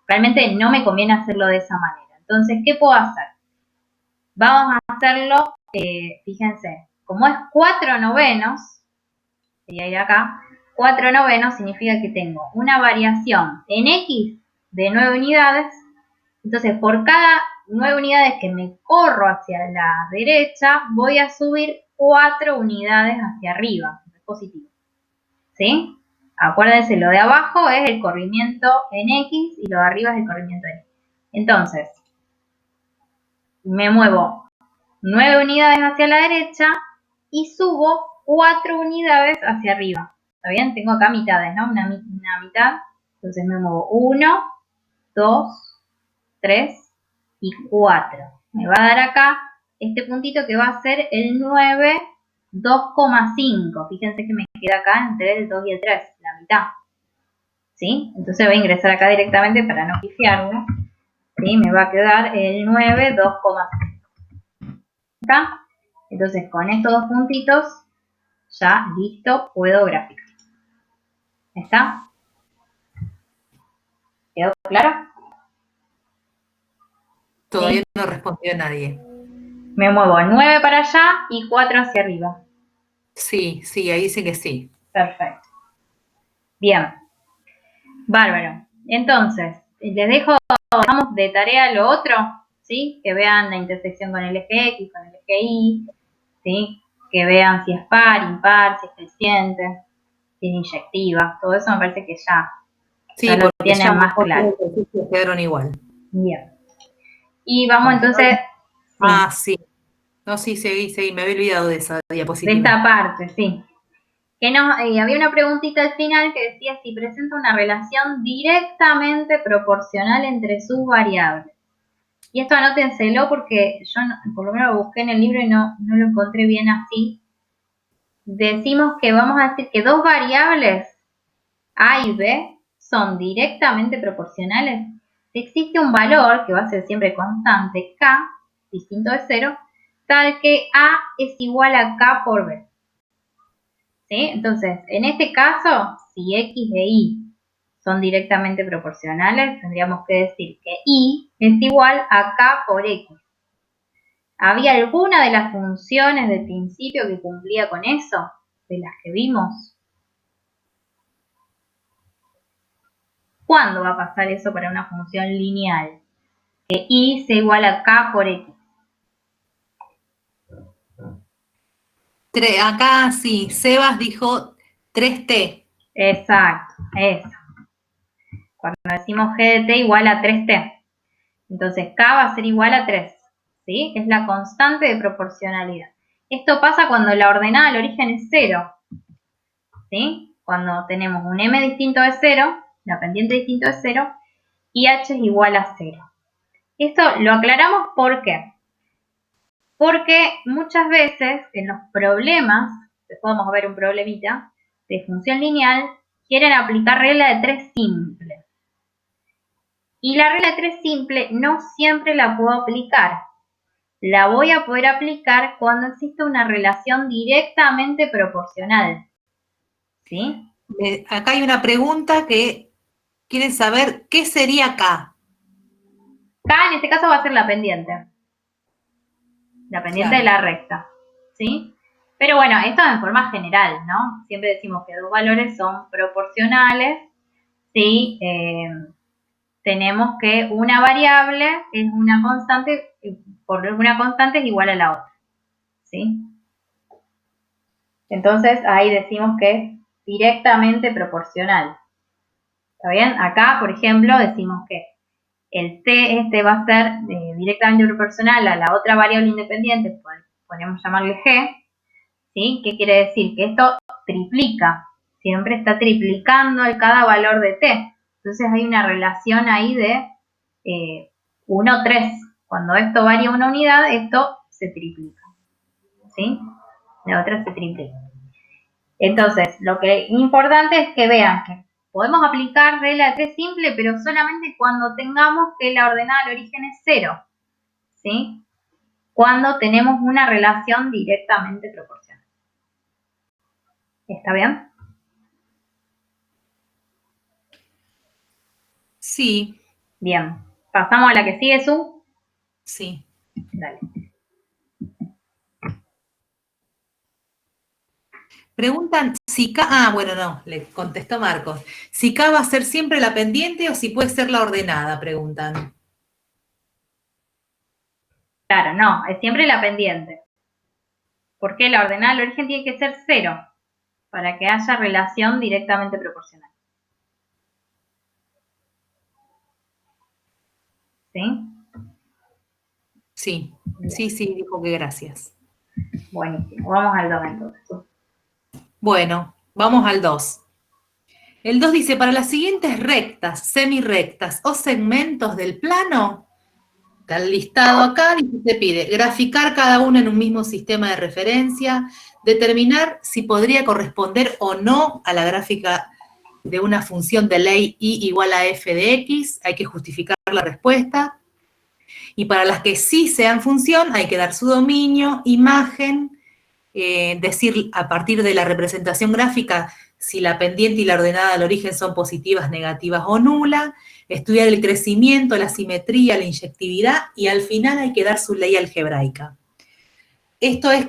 Realmente no me conviene hacerlo de esa manera. Entonces, ¿qué puedo hacer? Vamos a hacerlo, fíjense, como es 4/9, sería ir acá, 4/9 significa que tengo una variación en X de 9 unidades, entonces por cada 9 unidades que me corro hacia la derecha, voy a subir 4 unidades hacia arriba, es positivo, ¿sí? Acuérdense, lo de abajo es el corrimiento en X y lo de arriba es el corrimiento en Y. Entonces, me muevo 9 unidades hacia la derecha y subo 4 unidades hacia arriba. ¿Está bien? Tengo acá mitades, ¿no? Una mitad. Entonces me muevo 1, 2, 3 y 4. Me va a dar acá este puntito que va a ser el 9, 2,5. Fíjense que me queda acá entre el 2 y el 3, la mitad. ¿Sí? Entonces voy a ingresar acá directamente para no pifiarme. ¿Sí? Me va a quedar el 9, 2,5. ¿Está? Entonces con estos dos puntitos, ya listo, puedo graficar. ¿Está? ¿Quedó claro? Todavía no respondió nadie. Me muevo 9 para allá y 4 hacia arriba. Sí, ahí dice que sí. Perfecto. Bien. Bárbaro. Entonces, les dejo, vamos de tarea lo otro, ¿sí? Que vean la intersección con el eje X, con el eje Y, ¿sí? Que vean si es par, impar, si es creciente, si es inyectiva. Todo eso me parece que ya lo tienen más claro. Quedaron igual. Bien. Y vamos entonces... Sí. No, sí, seguí. Me había olvidado de esa diapositiva. De esta parte, sí. Había una preguntita al final que decía si presenta una relación directamente proporcional entre sus variables. Y esto anótenselo porque yo por lo menos lo busqué en el libro y no lo encontré bien así. Decimos que vamos a decir que dos variables A y B son directamente proporcionales, existe un valor que va a ser siempre constante, k, distinto de 0, tal que A es igual a K por B. ¿Sí? Entonces, en este caso, si X e Y son directamente proporcionales, tendríamos que decir que Y es igual a K por X. ¿Había alguna de las funciones del principio que cumplía con eso? De las que vimos. ¿Cuándo va a pasar eso para una función lineal? Que Y sea igual a K por X. Acá sí, Sebas dijo 3T. Exacto, eso. Cuando decimos G de T igual a 3T. Entonces K va a ser igual a 3. ¿Sí? Es la constante de proporcionalidad. Esto pasa cuando la ordenada al origen es 0. ¿Sí? Cuando tenemos un M distinto de 0, la pendiente distinto de 0, y H es igual a 0. Esto lo aclaramos ¿por qué? Porque muchas veces en los problemas, podemos ver un problemita de función lineal, quieren aplicar regla de 3 simple. Y la regla de 3 simple no siempre la puedo aplicar. La voy a poder aplicar cuando existe una relación directamente proporcional. ¿Sí? Acá hay una pregunta que quieren saber qué sería K. K en este caso va a ser la pendiente. La pendiente Claro. de la recta. ¿Sí? Pero bueno, esto en forma general, ¿no? Siempre decimos que dos valores son proporcionales. ¿Sí? Tenemos que una variable es una constante, por una constante es igual a la otra. ¿Sí? Entonces ahí decimos que es directamente proporcional. ¿Está bien? Acá, por ejemplo, decimos que el t va a ser directamente proporcional a la otra variable independiente, podemos llamarle g, ¿sí? ¿Qué quiere decir? Que esto triplica, siempre está triplicando cada valor de t. Entonces hay una relación ahí de 1, 3. Cuando esto varía una unidad, esto se triplica, ¿sí? La otra se triplica. Entonces, lo que es importante es que vean que podemos aplicar regla de 3 simple, pero solamente cuando tengamos que la ordenada al origen es 0, ¿sí? Cuando tenemos una relación directamente proporcional. ¿Está bien? Sí. Bien. ¿Pasamos a la que sigue, Su? Sí. Dale. Preguntan si K, bueno, no, le contestó Marcos. Si K va a ser siempre la pendiente o si puede ser la ordenada, preguntan. Claro, no, es siempre la pendiente. Porque la ordenada al origen tiene que ser 0 para que haya relación directamente proporcional. ¿Sí? Sí, sí, dijo que gracias. Buenísimo. Vamos al 2 entonces. Bueno, vamos al 2. El 2 dice, para las siguientes rectas, semirrectas o segmentos del plano, está el listado acá, y se pide graficar cada uno en un mismo sistema de referencia, determinar si podría corresponder o no a la gráfica de una función de ley y igual a f de x, hay que justificar la respuesta. Y para las que sí sean función, hay que dar su dominio, imagen, decir a partir de la representación gráfica si la pendiente y la ordenada al origen son positivas, negativas o nula, estudiar el crecimiento, la simetría, la inyectividad, y al final hay que dar su ley algebraica. Esto es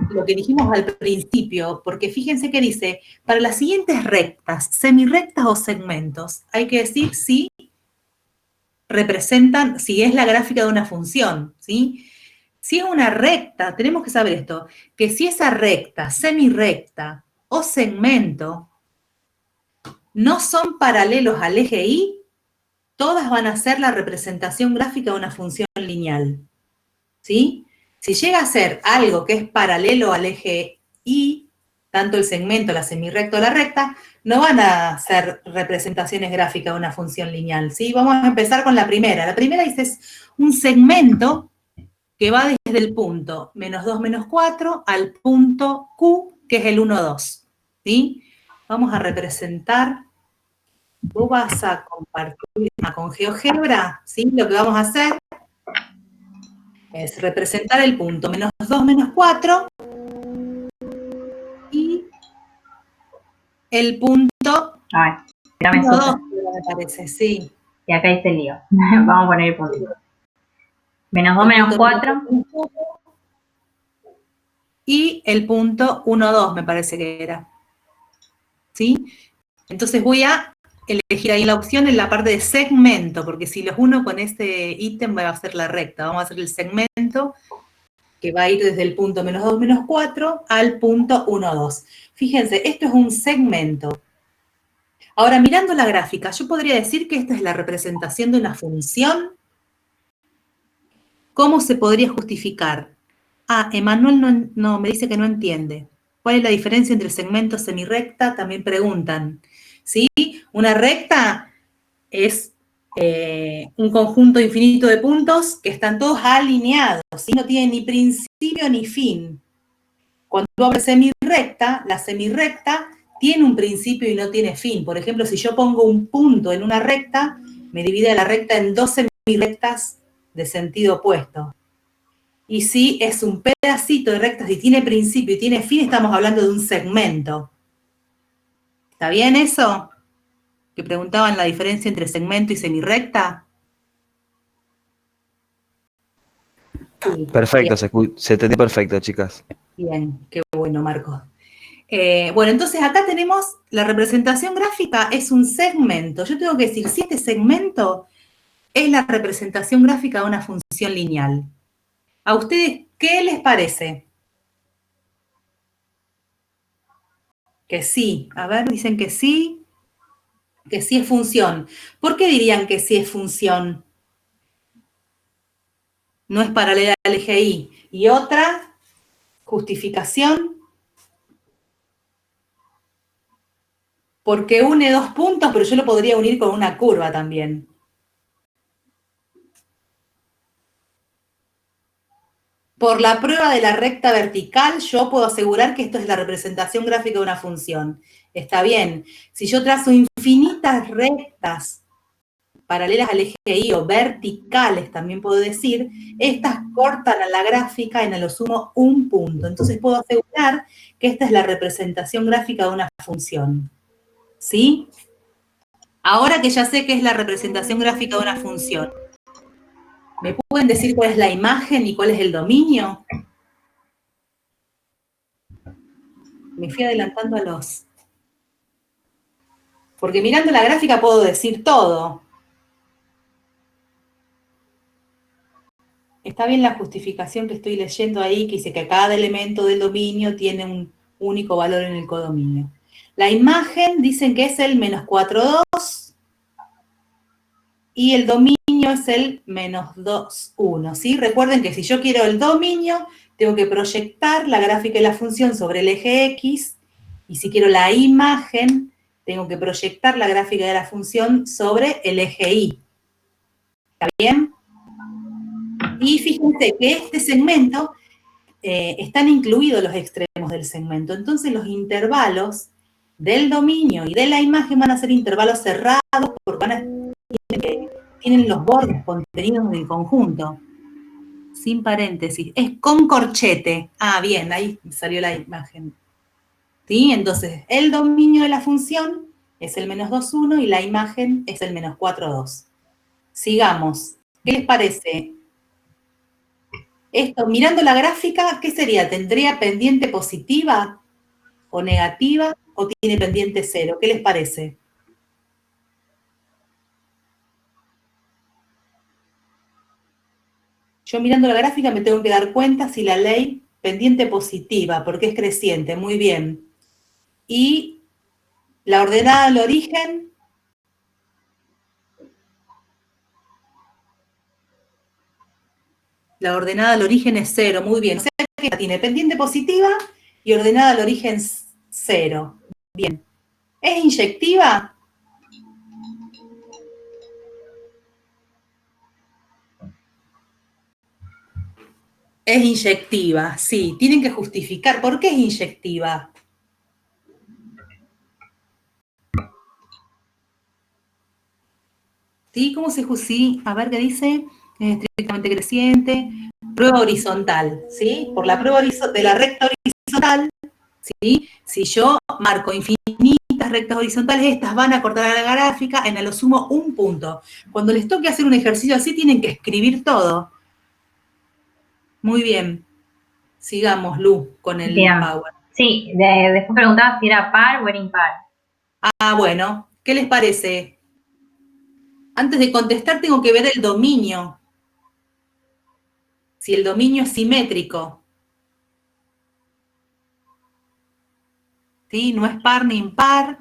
lo que dijimos al principio, porque fíjense que dice, para las siguientes rectas, semirrectas o segmentos, hay que decir si representan, si es la gráfica de una función, ¿sí? Si es una recta, tenemos que saber esto, que si esa recta, semirrecta o segmento no son paralelos al eje Y, todas van a ser la representación gráfica de una función lineal, ¿sí? Si llega a ser algo que es paralelo al eje Y, tanto el segmento, la semirrecta o la recta, no van a ser representaciones gráficas de una función lineal, ¿sí? Vamos a empezar con la primera. La primera es un segmento que va desde el punto menos 2, menos 4 al punto Q, que es el 1, 2, ¿sí? Vamos a representar vos vas a compartir con GeoGebra, ¿sí? Lo que vamos a hacer es representar el punto menos 2, menos 4 y el punto A ver, espérame, 1, 2, Susa. me parece, sí. Y acá hice el lío. Vamos a poner el puntito. Menos 2, El menos punto 4. menos 4 y el punto 1, 2, me parece que era. ¿Sí? Entonces voy a elegir ahí la opción en la parte de segmento, porque si los uno con este ítem va a hacer la recta. Vamos a hacer el segmento que va a ir desde el punto menos 2, menos 4 al punto 1, 2. Fíjense, esto es un segmento. Ahora, mirando la gráfica, yo podría decir que esta es la representación de una función. ¿Cómo se podría justificar? Ah, Emanuel no, me dice que no entiende. ¿Cuál es la diferencia entre segmento y semirrecta? También preguntan. ¿Sí? Una recta es un conjunto infinito de puntos que están todos alineados, ¿sí? No tienen ni principio ni fin. Cuando tú abres semirrecta, la semirrecta tiene un principio y no tiene fin. Por ejemplo, si yo pongo un punto en una recta, me divide la recta en dos semirrectas de sentido opuesto. Y si es un pedacito de recta, si tiene principio y tiene fin, estamos hablando de un segmento. ¿Está bien eso? Que preguntaban la diferencia entre segmento y semirrecta. Sí, Perfecto, bien, se entendió perfecto, chicas. bien, qué bueno, Marcos. Bueno, entonces acá tenemos la representación gráfica, es un segmento. Yo tengo que decir si este segmento es la representación gráfica de una función lineal. ¿A ustedes qué les parece? Que sí. A ver, dicen que sí es función. ¿Por qué dirían que sí es función? No es paralela al eje Y. Y otra justificación, porque une dos puntos, pero yo lo podría unir con una curva también. Por la prueba de la recta vertical, yo puedo asegurar que esto es la representación gráfica de una función. Está bien. Si yo trazo infinitas rectas paralelas al eje Y o verticales, también puedo decir, estas cortan a la gráfica en a lo sumo un punto. Entonces puedo asegurar que esta es la representación gráfica de una función. ¿Sí? Ahora que ya sé qué es la representación gráfica de una función, ¿me pueden decir cuál es la imagen y cuál es el dominio? Me fui adelantando a los... Porque mirando la gráfica puedo decir todo. Está bien la justificación que estoy leyendo ahí, que dice que cada elemento del dominio tiene un único valor en el codominio. La imagen dicen que es el menos 4, 2 y el dominio es el menos 2, 1. ¿Sí? Recuerden que si yo quiero el dominio, tengo que proyectar la gráfica de la función sobre el eje X, y si quiero la imagen, tengo que proyectar la gráfica de la función sobre el eje Y. ¿Está bien? Y fíjense que este segmento, están incluidos los extremos del segmento. Entonces los intervalos del dominio y de la imagen van a ser intervalos cerrados porque tienen los bordes contenidos del conjunto. Sin paréntesis. Es con corchete. Ah, bien, ahí salió la imagen. ¿Sí? Entonces, el dominio de la función es el menos 2, 1 y la imagen es el menos 4, 2. Sigamos. ¿Qué les parece? Esto, mirando la gráfica, ¿qué sería? ¿Tendría pendiente positiva o negativa o tiene pendiente cero? ¿Qué les parece? Yo mirando la gráfica me tengo que dar cuenta si la ley pendiente positiva, porque es creciente, muy bien. Y la ordenada al origen, la ordenada al origen es 0, muy bien. O sea que tiene pendiente positiva y ordenada al origen 0. Bien. ¿Es inyectiva? Es inyectiva, sí. Tienen que justificar por qué es inyectiva. ¿Sí? ¿Cómo se sí? A ver qué dice. Es estrictamente creciente. Prueba horizontal, ¿sí? Por la prueba de la recta horizontal, ¿sí? Si yo marco infinitas rectas horizontales, estas van a cortar a la gráfica en a lo sumo un punto. Cuando les toque hacer un ejercicio así, tienen que escribir todo. Muy bien. Sigamos, Lu, con el Bien. Power. Sí, después preguntaba si era par o era impar. Ah, bueno, ¿qué les parece? Antes de contestar tengo que ver el dominio. Si el dominio es simétrico. ¿Sí? No es par ni impar.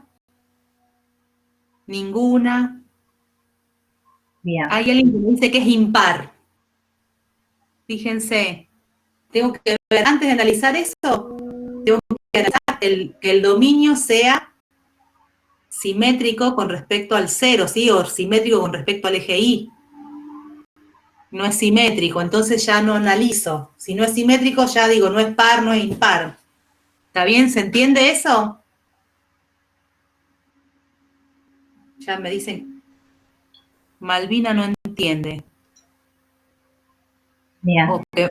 Ninguna. Bien. Hay alguien que me dice que es impar. Fíjense. Tengo que ver, antes de analizar eso, tengo que analizar que el dominio sea simétrico con respecto al cero, ¿sí? O simétrico con respecto al eje Y. No es simétrico, entonces ya no analizo. Si no es simétrico, ya digo, no es par, no es impar. ¿Está bien? ¿Se entiende eso? Ya me dicen, Malvina no entiende. Bien. Okay.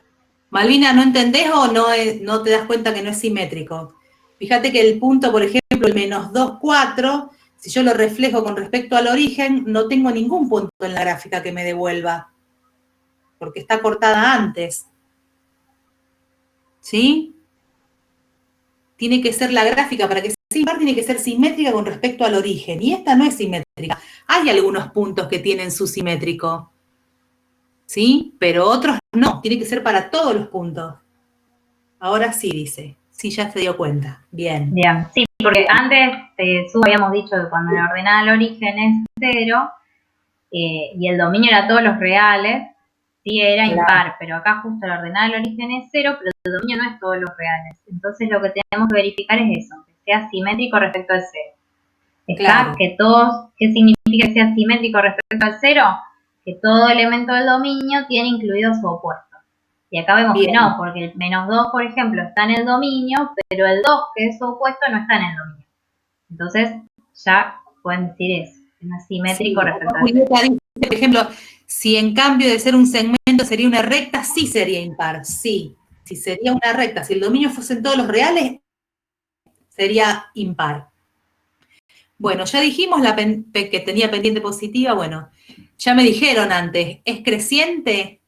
Malvina, ¿no entendés o no te das cuenta que no es simétrico? Fíjate que el punto, por ejemplo, el menos 2, 4, si yo lo reflejo con respecto al origen, no tengo ningún punto en la gráfica que me devuelva, porque está cortada antes. ¿Sí? Tiene que ser la gráfica, para que sea impar, tiene que ser simétrica con respecto al origen, y esta no es simétrica. Hay algunos puntos que tienen su simétrico, ¿sí? Pero otros no, tiene que ser para todos los puntos. Ahora sí, dice. Sí, ya se dio cuenta. Bien. Bien. Sí, porque antes habíamos dicho que cuando la ordenada al origen es 0 y el dominio era todos los reales, sí era Claro. impar, pero acá justo la ordenada al origen es 0, pero el dominio no es todos los reales. Entonces lo que tenemos que verificar es eso, que sea simétrico respecto al 0. Claro. ¿Qué significa que sea simétrico respecto al 0? Que todo elemento del dominio tiene incluido su opuesto. Y acá vemos Bien. que no, porque el menos 2, por ejemplo, está en el dominio, pero el 2, que es su opuesto, no está en el dominio. Entonces, ya pueden decir eso, que no es simétrico Sí, respecto al 0. Julieta dice, por ejemplo, si en cambio de ser un segmento sería una recta, sí sería impar, sí. Si sería una recta, si el dominio fuesen todos los reales, sería impar. Bueno, ya dijimos que tenía pendiente positiva, bueno, ya me dijeron antes, ¿es creciente?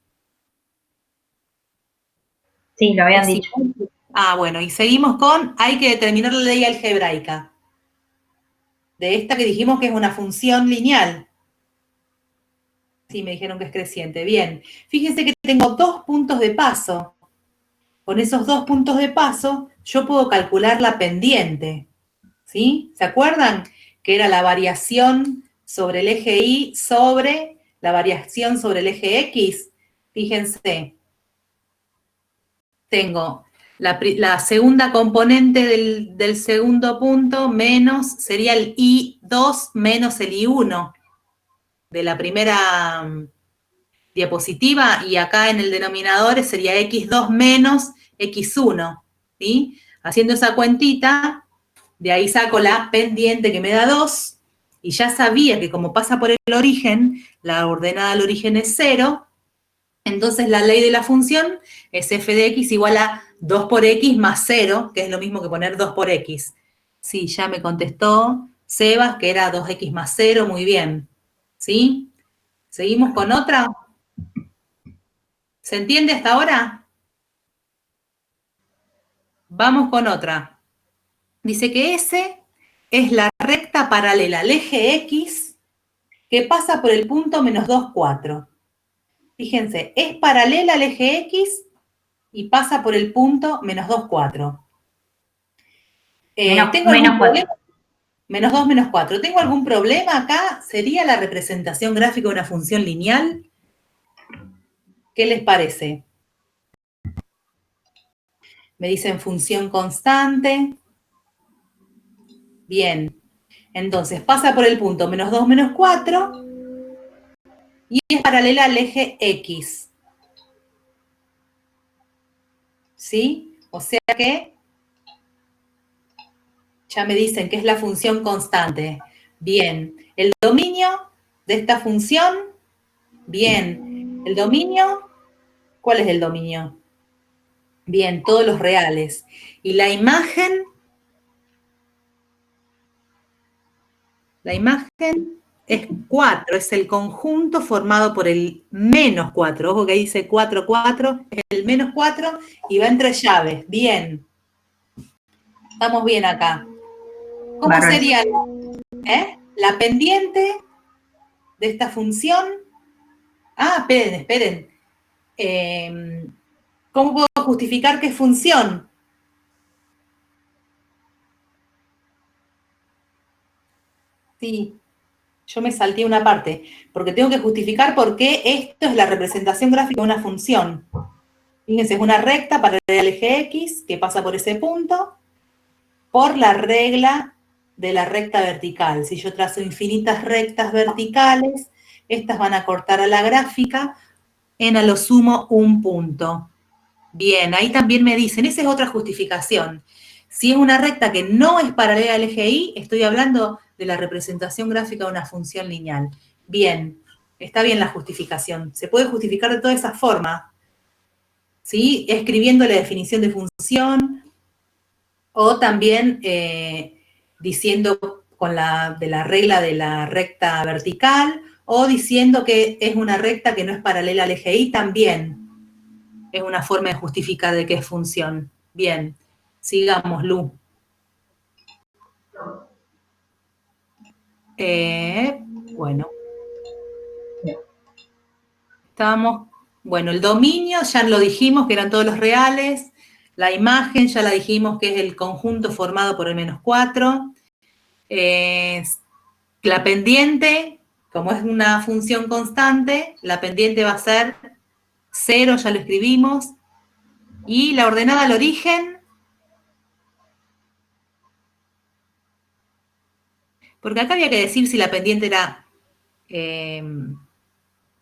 Sí, lo habían ¿Es dicho. simétrico? Ah, bueno, y seguimos con, hay que determinar la ley algebraica. De esta que dijimos que es una función lineal. Sí, me dijeron que es creciente. Bien, fíjense que tengo 2 puntos de paso. Con esos 2 puntos de paso, yo puedo calcular la pendiente. ¿Sí? ¿Se acuerdan? Que era la variación sobre el eje Y sobre la variación sobre el eje X. Fíjense, tengo la segunda componente del segundo punto menos, sería el I2 menos el I1 de la primera diapositiva, y acá en el denominador sería X2 menos X1, ¿sí? Haciendo esa cuentita, de ahí saco la pendiente que me da 2, y ya sabía que como pasa por el origen, la ordenada al origen es 0, entonces la ley de la función es f de x igual a 2 por x más 0, que es lo mismo que poner 2 por x. Sí, ya me contestó Sebas, que era 2x más 0, muy bien. ¿Sí? ¿Seguimos con otra? ¿Se entiende hasta ahora? Vamos con otra. Dice que S es la recta paralela al eje X que pasa por el punto menos 2, 4. Fíjense, es paralela al eje X y pasa por el punto menos 2, 4. ¿Tengo algún problema? Menos 2, menos 4. ¿Tengo algún problema acá? ¿Sería la representación gráfica de una función lineal? ¿Qué les parece? Me dicen función constante. Bien. Entonces, pasa por el punto menos 2, menos 4 y es paralela al eje X. ¿Sí? O sea que ya me dicen que es la función constante. Bien. El dominio de esta función. Bien. ¿El dominio? ¿Cuál es el dominio? Bien, todos los reales. ¿Y la imagen? La imagen es 4, es el conjunto formado por el menos 4. Ojo que ahí dice 4, 4, es el menos 4 y va entre llaves. Bien. Estamos bien acá. ¿Cómo Bárbaro. sería la pendiente de esta función? Ah, esperen. ¿Cómo puedo justificar qué función? Sí, yo me salté una parte, porque tengo que justificar por qué esto es la representación gráfica de una función. Fíjense, es una recta paralela al eje X que pasa por ese punto, por la regla de la recta vertical. Si yo trazo infinitas rectas verticales, estas van a cortar a la gráfica en a lo sumo un punto. Bien, ahí también me dicen, esa es otra justificación. Si es una recta que no es paralela al eje Y, estoy hablando de la representación gráfica de una función lineal. Bien, está bien la justificación. Se puede justificar de toda esa forma, ¿sí? Escribiendo la definición de función o también diciendo de la regla de la recta vertical o diciendo que es una recta que no es paralela al eje Y también. Es una forma de justificar de qué es función. Bien, sigamos, Lu. Bueno. Bueno, el dominio ya lo dijimos que eran todos los reales. La imagen ya la dijimos que es el conjunto formado por el menos 4. La pendiente, como es una función constante, la pendiente va a ser 0, ya lo escribimos. Y la ordenada al origen, porque acá había que decir si la pendiente era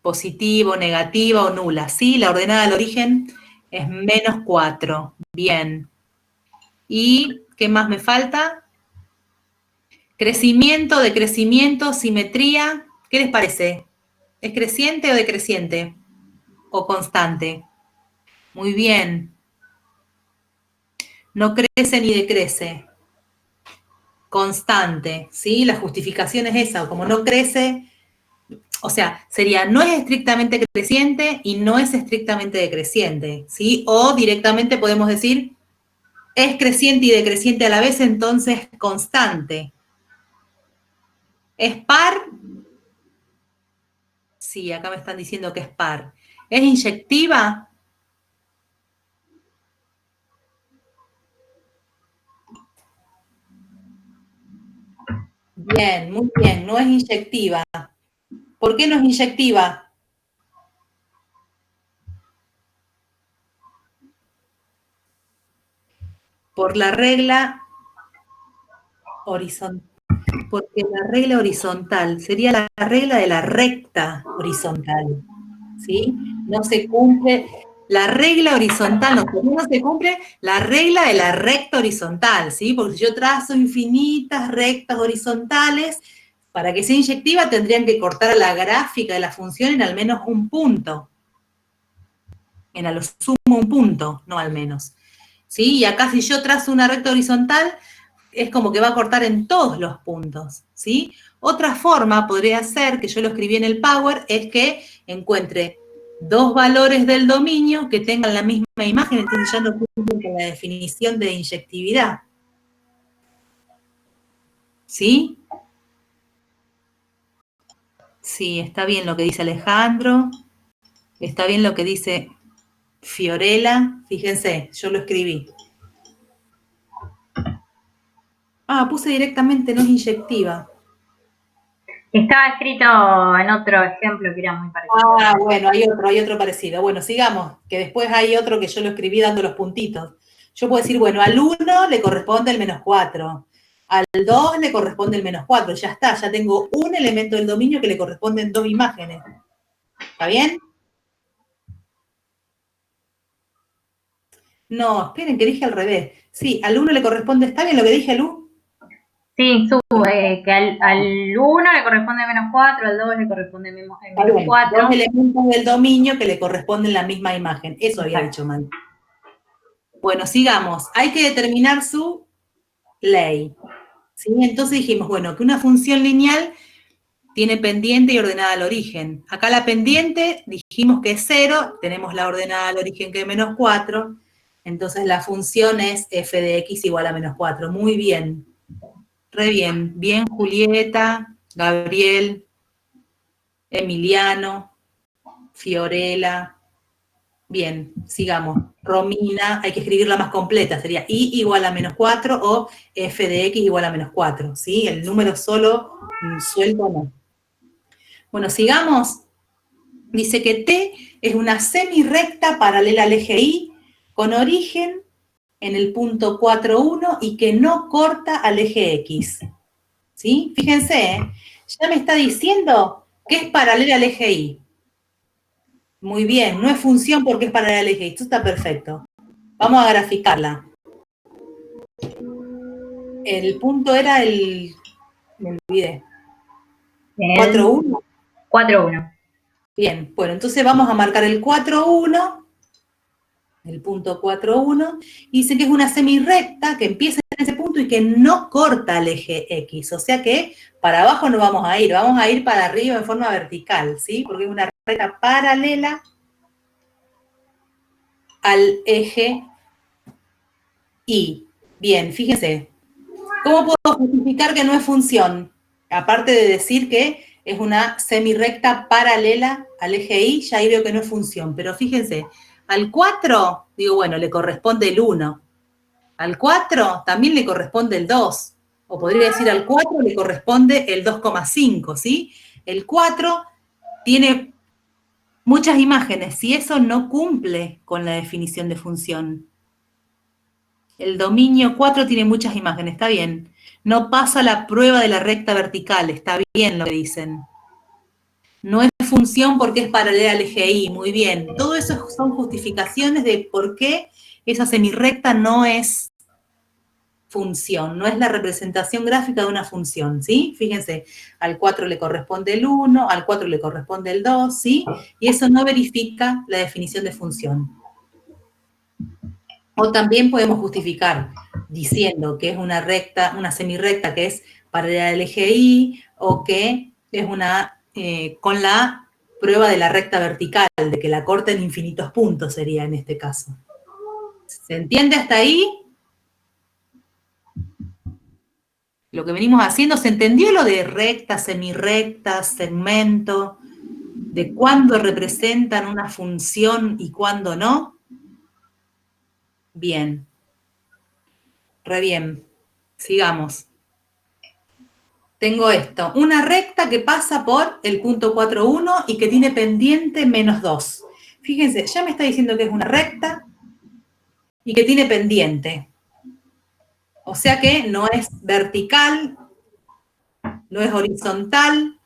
positiva, negativa o nula. ¿Sí? La ordenada al origen es menos 4. Bien. ¿Y qué más me falta? Crecimiento, decrecimiento, simetría. ¿Qué les parece? ¿Es creciente o decreciente? ¿O constante? Muy bien. No crece ni decrece. Constante, ¿sí? La justificación es esa, como no crece, o sea, sería no es estrictamente creciente y no es estrictamente decreciente, ¿sí? O directamente podemos decir es creciente y decreciente a la vez, entonces constante. ¿Es par? Sí, acá me están diciendo que es par. ¿Es inyectiva? Bien, muy bien, no es inyectiva. ¿Por qué no es inyectiva? Por la regla horizontal. Porque la regla horizontal sería la regla de la recta horizontal, ¿sí? No se cumple la regla horizontal, no se cumple la regla de la recta horizontal, ¿sí? Porque si yo trazo infinitas rectas horizontales, para que sea inyectiva tendrían que cortar la gráfica de la función en al menos un punto. En a lo sumo un punto, no al menos. ¿Sí? Y acá si yo trazo una recta horizontal, es como que va a cortar en todos los puntos, ¿sí? Otra forma podría ser, que yo lo escribí en el Power, es que encuentre dos valores del dominio que tengan la misma imagen, entonces ya no cumplen con la definición de inyectividad. ¿Sí? Sí, está bien lo que dice Alejandro, está bien lo que dice Fiorella, fíjense, yo lo escribí. Ah, puse directamente no es inyectiva. Estaba escrito en otro ejemplo que era muy parecido. Ah, bueno, hay otro parecido. Bueno, sigamos, que después hay otro que yo lo escribí dando los puntitos. Yo puedo decir, bueno, al 1 le corresponde el menos 4, al 2 le corresponde el menos 4, ya está, ya tengo un elemento del dominio que le corresponden dos imágenes. ¿Está bien? No, esperen, que dije al revés. Sí, al 1 le corresponde, ¿está bien lo que dije, Lu? Sí, que al 1 le corresponde menos 4, al 2 le corresponde menos Está bien, 4. dos elementos del dominio que le corresponden la misma imagen. Eso había dicho Manu. Bueno, sigamos. Hay que determinar su ley. ¿Sí? Entonces dijimos, bueno, que una función lineal tiene pendiente y ordenada al origen. Acá la pendiente dijimos que es 0, tenemos la ordenada al origen que es menos 4, entonces la función es f de x igual a menos 4. Muy bien. Re bien. Bien, Julieta, Gabriel, Emiliano, Fiorella. Bien, sigamos. Romina, hay que escribirla más completa, sería y igual a menos 4 o f de x igual a menos 4, ¿sí? El número solo, suelto no. Bueno, sigamos. Dice que T es una semirrecta paralela al eje Y con origen en el punto 4, 1 y que no corta al eje X. ¿Sí? Fíjense, ya me está diciendo que es paralela al eje Y. Muy bien, no es función porque es paralela al eje Y. Esto está perfecto. Vamos a graficarla. El punto era me olvidé. 4, 1. 4, 1. Bien, bueno, entonces vamos a marcar el 4, 1, el punto 4, 1, y dice que es una semirrecta que empieza en ese punto y que no corta el eje X, o sea que para abajo no vamos a ir para arriba en forma vertical, ¿sí? Porque es una recta paralela al eje Y. Bien, fíjense, ¿cómo puedo justificar que no es función? Aparte de decir que es una semirrecta paralela al eje Y, ya ahí veo que no es función. Pero fíjense, al 4, digo, bueno, le corresponde el 1. Al 4 también le corresponde el 2. O podría decir al 4 le corresponde el 2,5, ¿sí? El 4 tiene muchas imágenes y eso no cumple con la definición de función. El dominio 4 tiene muchas imágenes, está bien. No pasa la prueba de la recta vertical, está bien lo que dicen. No es función porque es paralela al eje Y, muy bien. Todo eso son justificaciones de por qué esa semirrecta no es función, no es la representación gráfica de una función, ¿sí? Fíjense, al 4 le corresponde el 1, al 4 le corresponde el 2, ¿sí? Y eso no verifica la definición de función. O también podemos justificar diciendo que es una recta, una semirrecta que es paralela al eje Y, o que es una, con la prueba de la recta vertical, de que la corta en infinitos puntos sería en este caso. ¿Se entiende hasta ahí? Lo que venimos haciendo, ¿se entendió lo de recta, semirrecta, segmento? De cuándo representan una función y cuándo no. Bien. Re bien. Sigamos. Tengo esto. Una recta que pasa por el punto 4, 1 y que tiene pendiente menos 2. Fíjense, ya me está diciendo que es una recta y que tiene pendiente. O sea que no es vertical, no es horizontal,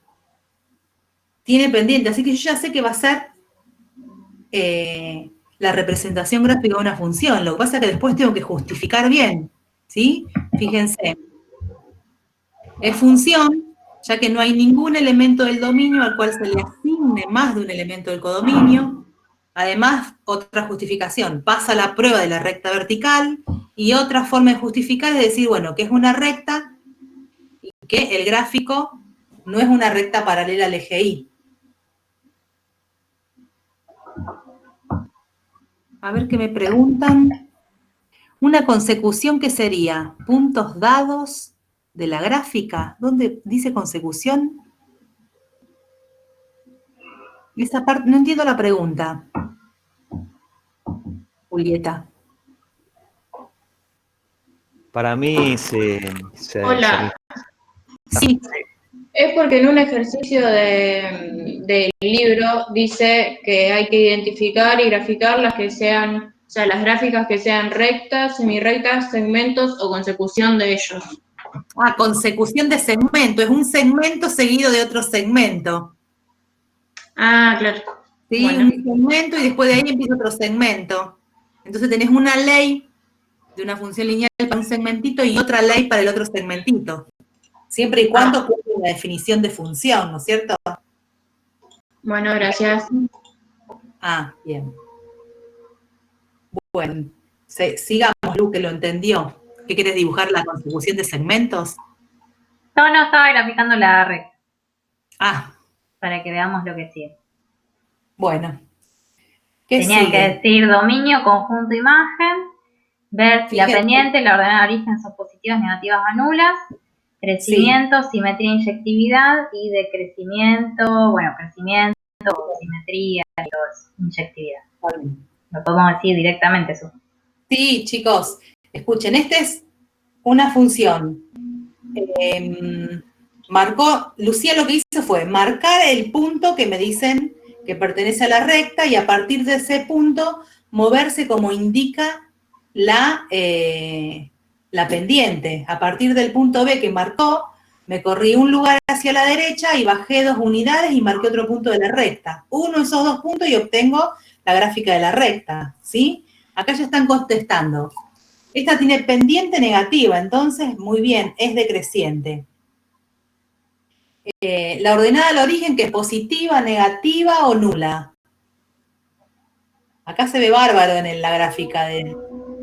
tiene pendiente. Así que yo ya sé que va a ser la representación gráfica de una función. Lo que pasa es que después tengo que justificar bien, ¿sí? Fíjense. Es función, ya que no hay ningún elemento del dominio al cual se le asigne más de un elemento del codominio. Además, otra justificación, pasa la prueba de la recta vertical, y otra forma de justificar es decir, bueno, que es una recta y que el gráfico no es una recta paralela al eje Y. A ver qué me preguntan. Una consecución, ¿qué sería? Puntos dados de la gráfica. ¿Dónde dice consecución? Esa parte, no entiendo la pregunta. Julieta. Para mí Hola. Sí. Es porque en un ejercicio del libro dice que hay que identificar y graficar las que sean, o sea, las gráficas que sean rectas, semirrectas, segmentos o consecución de ellos. Ah, consecución de segmento. Es un segmento seguido de otro segmento. Ah, claro. Sí, Bueno. un segmento y después de ahí empieza otro segmento. Entonces tenés una ley de una función lineal para un segmentito y otra ley para el otro segmentito. siempre y cuando cumple la definición de función, ¿no es cierto? Bueno, gracias. Ah, bien. Bueno, sigamos, Lu, que lo entendió. ¿Qué querés dibujar? ¿La consecución de segmentos? No, estaba graficando la recta. Ah. Para que veamos lo que sigue. Bueno. ¿Qué Tenía sigue? que decir dominio, conjunto, imagen, ver si la pendiente y la ordenada de origen son positivas, negativas o nulas, crecimiento, simetría, inyectividad y decrecimiento, bueno, crecimiento, simetría y todo eso, inyectividad. Lo podemos decir directamente eso. Sí, chicos, escuchen, esta es una función. Lucía lo que hizo fue marcar el punto que me dicen que pertenece a la recta y a partir de ese punto moverse como indica la pendiente. A partir del punto B que marcó, me corrí un lugar hacia la derecha y bajé 2 unidades y marqué otro punto de la recta. Uno esos 2 puntos y obtengo la gráfica de la recta, ¿sí? Acá ya están contestando. Esta tiene pendiente negativa, entonces, muy bien, es decreciente. La ordenada al origen, que es positiva, negativa o nula. Acá se ve bárbaro en la gráfica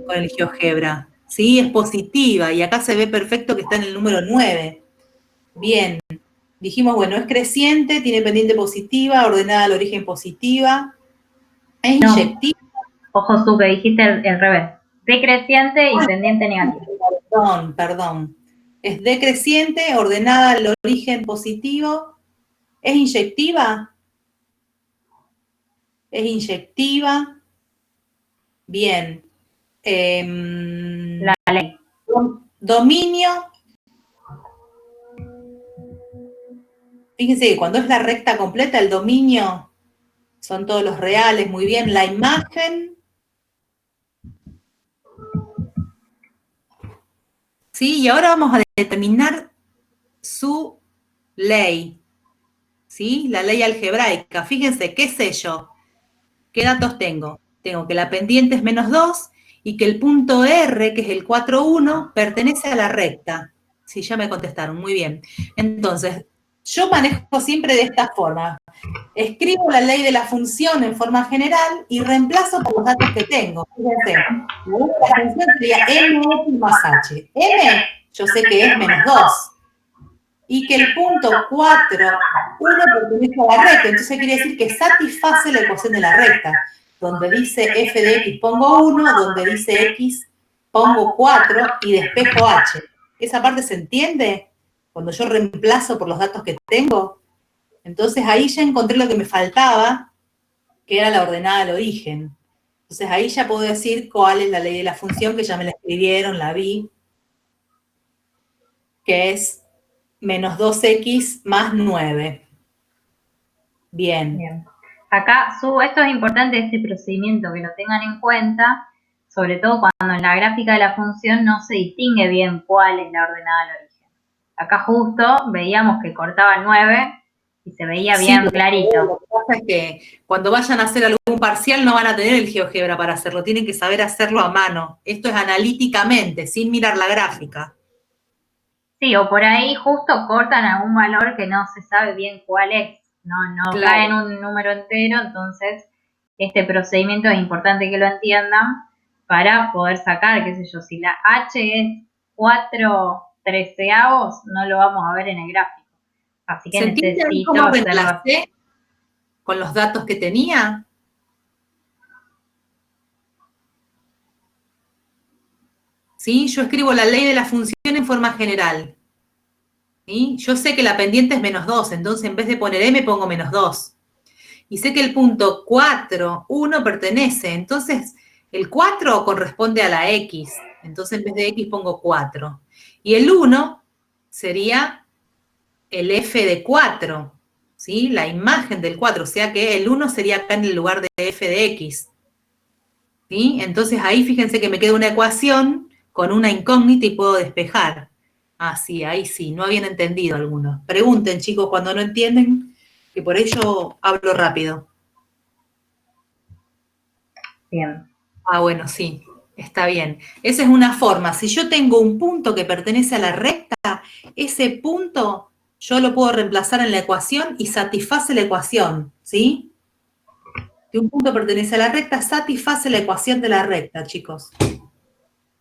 con el GeoGebra. Sí, es positiva y acá se ve perfecto que está en el número 9. Bien, dijimos, bueno, es creciente, tiene pendiente positiva, ordenada al origen positiva. Es inyectiva. Ojo, Su, que dijiste el revés. Decreciente y pendiente negativa. Perdón. Es decreciente, ordenada al origen positivo. ¿Es inyectiva? Es inyectiva. Bien. La ley. Dominio. Fíjense que cuando es la recta completa, el dominio son todos los reales. Muy bien. La imagen. Sí, y ahora vamos a determinar su ley. ¿Sí? La ley algebraica. Fíjense, ¿qué sé yo? ¿Qué datos tengo? Tengo que la pendiente es -2 y que el punto R, que es el 4, 1, pertenece a la recta. Sí, ya me contestaron, muy bien. Entonces, yo manejo siempre de esta forma. Escribo la ley de la función en forma general y reemplazo por los datos que tengo. Fíjense, la ley de la función sería M más H. M, yo sé que es -2. Y que el punto 4, 1 pertenece a la recta, entonces quiere decir que satisface la ecuación de la recta. Donde dice f de x pongo 1, donde dice x pongo 4 y despejo h. ¿Esa parte se entiende? Cuando yo reemplazo por los datos que tengo. Entonces ahí ya encontré lo que me faltaba, que era la ordenada al origen. Entonces ahí ya puedo decir cuál es la ley de la función, que ya me la escribieron, la vi, que es -2x más 9. Bien. Acá, esto es importante, este procedimiento, que lo tengan en cuenta, sobre todo cuando en la gráfica de la función no se distingue bien cuál es la ordenada al origen. Acá justo veíamos que cortaba 9 y se veía bien clarito. Lo que pasa es que cuando vayan a hacer algún parcial no van a tener el GeoGebra para hacerlo, tienen que saber hacerlo a mano. Esto es analíticamente, sin mirar la gráfica. Sí, o por ahí justo cortan algún valor que no se sabe bien cuál es. No Claro. cae en un número entero, entonces este procedimiento es importante que lo entiendan para poder sacar, qué sé yo, si la H es 4/13, no lo vamos a ver en el gráfico. Así que necesito cómo hacerlo reemplacé con los datos que tenía? ¿Sí? Yo escribo la ley de la función en forma general. ¿Sí? Yo sé que la pendiente es -2, entonces en vez de poner M pongo -2. Y sé que el punto 4, 1 pertenece, entonces el 4 corresponde a la X, entonces en vez de X pongo 4. Y el 1 sería el F de 4, ¿sí? La imagen del 4, o sea que el 1 sería acá en el lugar de F de X. ¿Sí? Entonces ahí fíjense que me queda una ecuación con una incógnita y puedo despejar. Ah, sí, ahí sí, no habían entendido algunos. Pregunten, chicos, cuando no entienden, que por ello hablo rápido. bien. Ah, bueno, sí. Está bien. Esa es una forma. Si yo tengo un punto que pertenece a la recta, ese punto yo lo puedo reemplazar en la ecuación y satisface la ecuación, ¿sí? Si un punto pertenece a la recta, satisface la ecuación de la recta, chicos.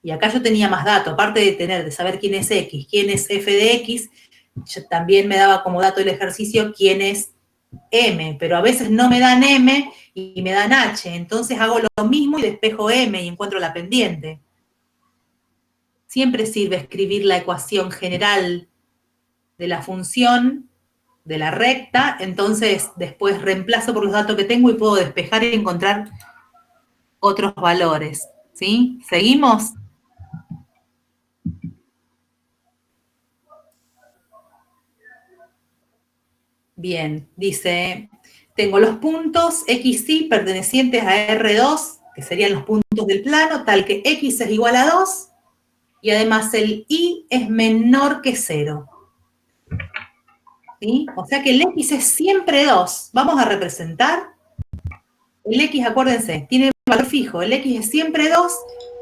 Y acá yo tenía más datos, aparte de saber quién es X, quién es f de X, yo también me daba como dato el ejercicio quién es M, pero a veces no me dan M y me dan H, entonces hago lo mismo y despejo M y encuentro la pendiente. Siempre sirve escribir la ecuación general de la función de la recta, entonces después reemplazo por los datos que tengo y puedo despejar y encontrar otros valores, ¿sí? ¿Seguimos? Bien, dice, tengo los puntos X, Y pertenecientes a R2, que serían los puntos del plano, tal que X es igual a 2, y además el Y es menor que 0. ¿Sí? O sea que el X es siempre 2. Vamos a representar. El X, acuérdense, tiene valor fijo. El X es siempre 2,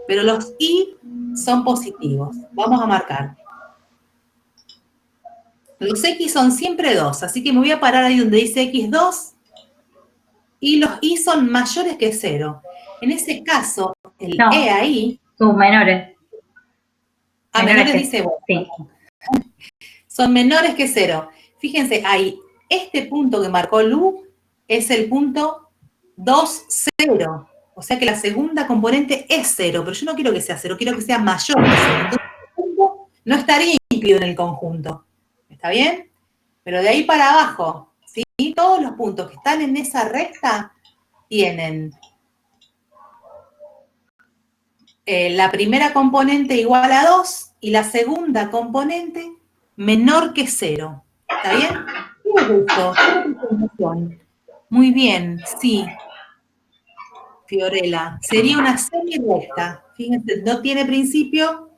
pero los Y son positivos. Vamos a marcar. Los X son siempre 2, así que me voy a parar ahí donde dice X2, y los Y son mayores que 0. En ese caso, el No, E ahí... Son menores. A menores dice, bueno, sí. Son menores que 0. Fíjense, ahí, este punto que marcó Lu es el punto 2, 0. O sea que la segunda componente es 0, pero yo no quiero que sea 0, quiero que sea mayor que 0. Entonces, el punto no estaría incluido en el conjunto. ¿Está bien? Pero de ahí para abajo, ¿sí? Todos los puntos que están en esa recta tienen la primera componente igual a 2 y la segunda componente menor que 0. ¿Está bien? ¿Qué es esto? ¿Qué representación? Muy bien, sí, Fiorella. Sería una semirecta. Fíjense, no tiene principio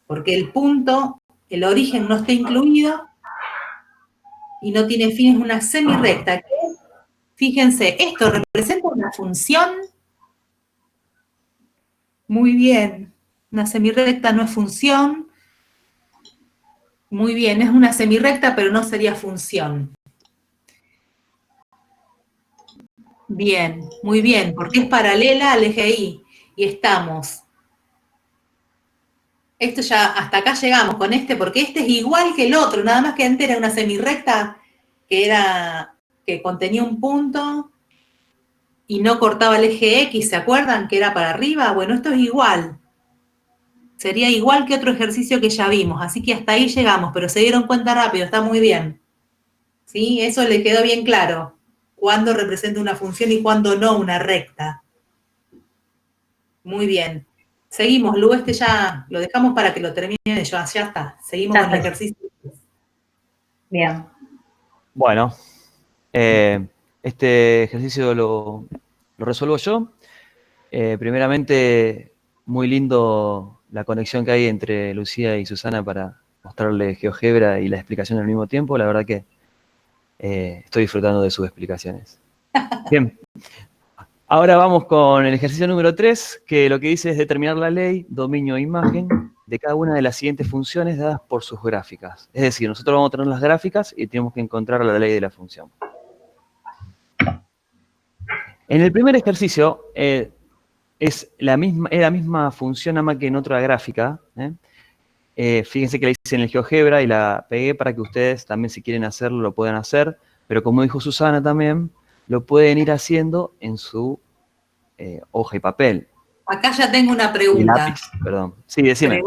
porque el punto, el origen no está incluido y no tiene fin, es una semirecta. Fíjense, esto representa una función. Muy bien. Una semirecta no es función. Muy bien, es una semirecta, pero no sería función. Bien, muy bien, porque es paralela al eje Y. Y estamos. Esto ya, hasta acá llegamos con este, porque este es igual que el otro, nada más que antes era una semirrecta que contenía un punto y no cortaba el eje X, ¿se acuerdan? Que era para arriba. Bueno, esto es igual. Sería igual que otro ejercicio que ya vimos, así que hasta ahí llegamos, pero se dieron cuenta rápido, está muy bien. ¿Sí? Eso le quedó bien claro. Cuándo representa una función y cuándo no una recta. Muy bien. Seguimos, Lu, este ya lo dejamos para que lo termine ellos. Ya está. Seguimos con el ejercicio. Bien. Bueno, este ejercicio lo resuelvo yo. Primeramente, muy lindo la conexión que hay entre Lucía y Susana para mostrarle GeoGebra y la explicación al mismo tiempo. La verdad que estoy disfrutando de sus explicaciones. Bien, ahora vamos con el ejercicio número 3, que lo que dice es determinar la ley, dominio e imagen de cada una de las siguientes funciones dadas por sus gráficas. Es decir, nosotros vamos a tener las gráficas y tenemos que encontrar la ley de la función. En el primer ejercicio es la misma función, nada más que en otra gráfica. Fíjense que la hice en el GeoGebra y la pegué para que ustedes también, si quieren hacerlo, lo puedan hacer. Pero como dijo Susana también, lo pueden ir haciendo en su hoja y papel. Acá ya tengo una Y pregunta. lápiz, perdón. Sí, decime.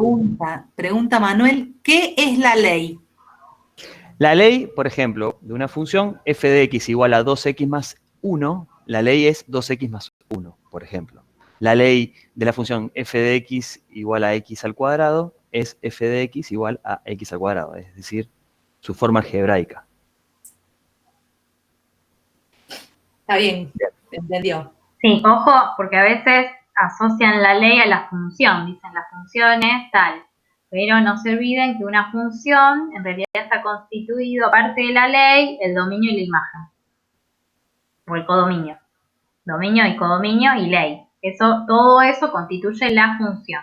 Pregunta Manuel, ¿qué es la ley? La ley, por ejemplo, de una función f de x igual a 2x más 1, la ley es 2x más 1, por ejemplo. La ley de la función f de x igual a x al cuadrado es f de x igual a x al cuadrado, es decir, su forma algebraica. Está bien, entendió. Sí, ojo, porque a veces asocian la ley a la función, dicen la función es tal, pero no se olviden que una función en realidad está constituido, aparte de la ley, el dominio y la imagen, o el codominio. Dominio y codominio y ley. Todo eso constituye la función.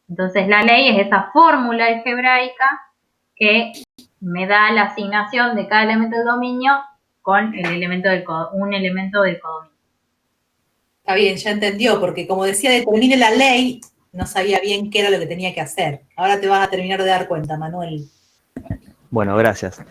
Entonces la ley es esa fórmula algebraica que me da la asignación de cada elemento del dominio con el elemento un elemento del codominio. Está bien, ya entendió, porque como decía, determine la ley, no sabía bien qué era lo que tenía que hacer. Ahora te vas a terminar de dar cuenta, Manuel. Bueno, gracias.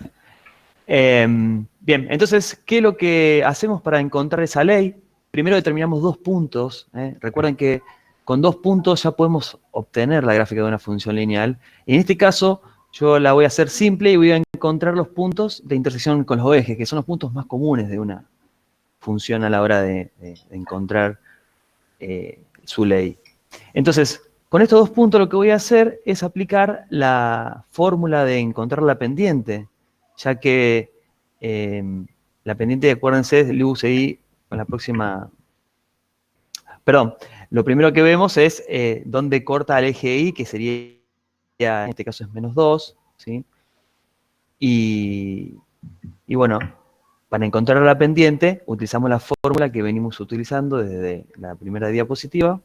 Bien, entonces, ¿qué es lo que hacemos para encontrar esa ley? Primero determinamos 2 puntos. Recuerden que con 2 puntos ya podemos obtener la gráfica de una función lineal. En este caso, yo la voy a hacer simple y voy a encontrar los puntos de intersección con los ejes, que son los puntos más comunes de una función a la hora de encontrar su ley. Entonces, con estos 2 puntos lo que voy a hacer es aplicar la fórmula de encontrar la pendiente, ya que la pendiente, acuérdense, Lu, seguí con la próxima. Perdón, lo primero que vemos es dónde corta el eje Y, que sería, en este caso es -2, ¿sí? Y bueno, para encontrar la pendiente, utilizamos la fórmula que venimos utilizando desde la primera diapositiva,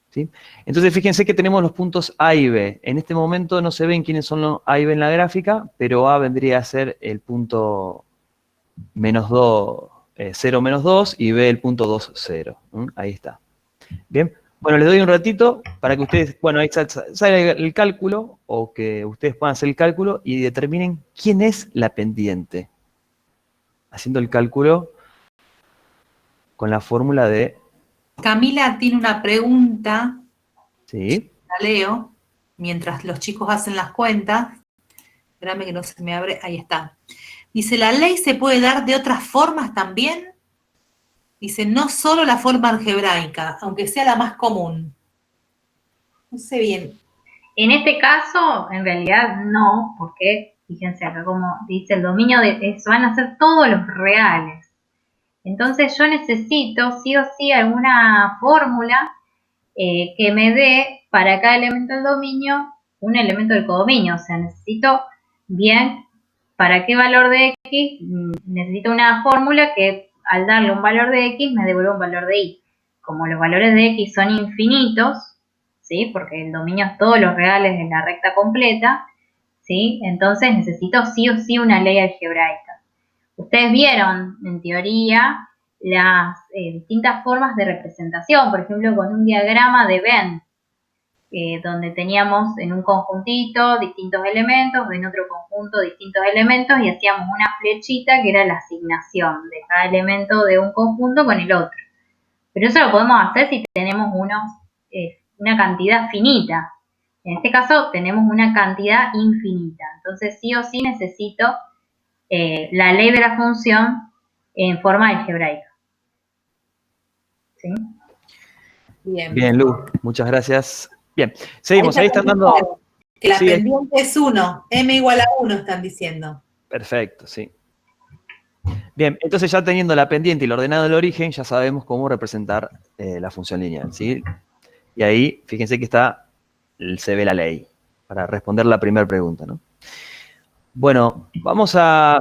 ¿sí? Entonces, fíjense que tenemos los puntos A y B. En este momento no se ven quiénes son los A y B en la gráfica, pero A vendría a ser el punto -2, 0, -2, y B el punto 2, 0. Ahí está. Bien. Bueno, les doy un ratito para que ustedes, bueno, ahí sale el cálculo, o que ustedes puedan hacer el cálculo y determinen quién es la pendiente. Haciendo el cálculo con la fórmula de... Camila tiene una pregunta. Sí. La leo mientras los chicos hacen las cuentas. Espérame que no se me abre. Ahí está. Dice, ¿la ley se puede dar de otras formas también? Dice, no solo la forma algebraica, aunque sea la más común. No sé bien. En este caso, en realidad no, porque fíjense acá como dice el dominio van a ser todos los reales. Entonces yo necesito sí o sí alguna fórmula que me dé para cada elemento del dominio un elemento del codominio. O sea, necesito bien para qué valor de X, necesito una fórmula que al darle un valor de X me devuelva un valor de Y. Como los valores de X son infinitos, ¿sí? Porque el dominio es todos los reales en la recta completa, ¿sí? Entonces necesito sí o sí una ley algebraica. Ustedes vieron, en teoría, las distintas formas de representación, por ejemplo, con un diagrama de Venn, donde teníamos en un conjuntito distintos elementos, en otro conjunto distintos elementos, y hacíamos una flechita que era la asignación de cada elemento de un conjunto con el otro. Pero eso lo podemos hacer si tenemos una cantidad finita. En este caso tenemos una cantidad infinita. Entonces sí o sí necesito la ley de la función en forma algebraica. ¿Sí? Bien. Bien, Lu, muchas gracias. Bien, seguimos, ahí están dando... Que la Sí, pendiente es 1, m igual a 1 están diciendo. Perfecto, sí. Bien, entonces ya teniendo la pendiente y el ordenado del origen, ya sabemos cómo representar la función lineal, ¿sí? Y ahí, fíjense que se ve la ley, para responder la primera pregunta, ¿no? Bueno,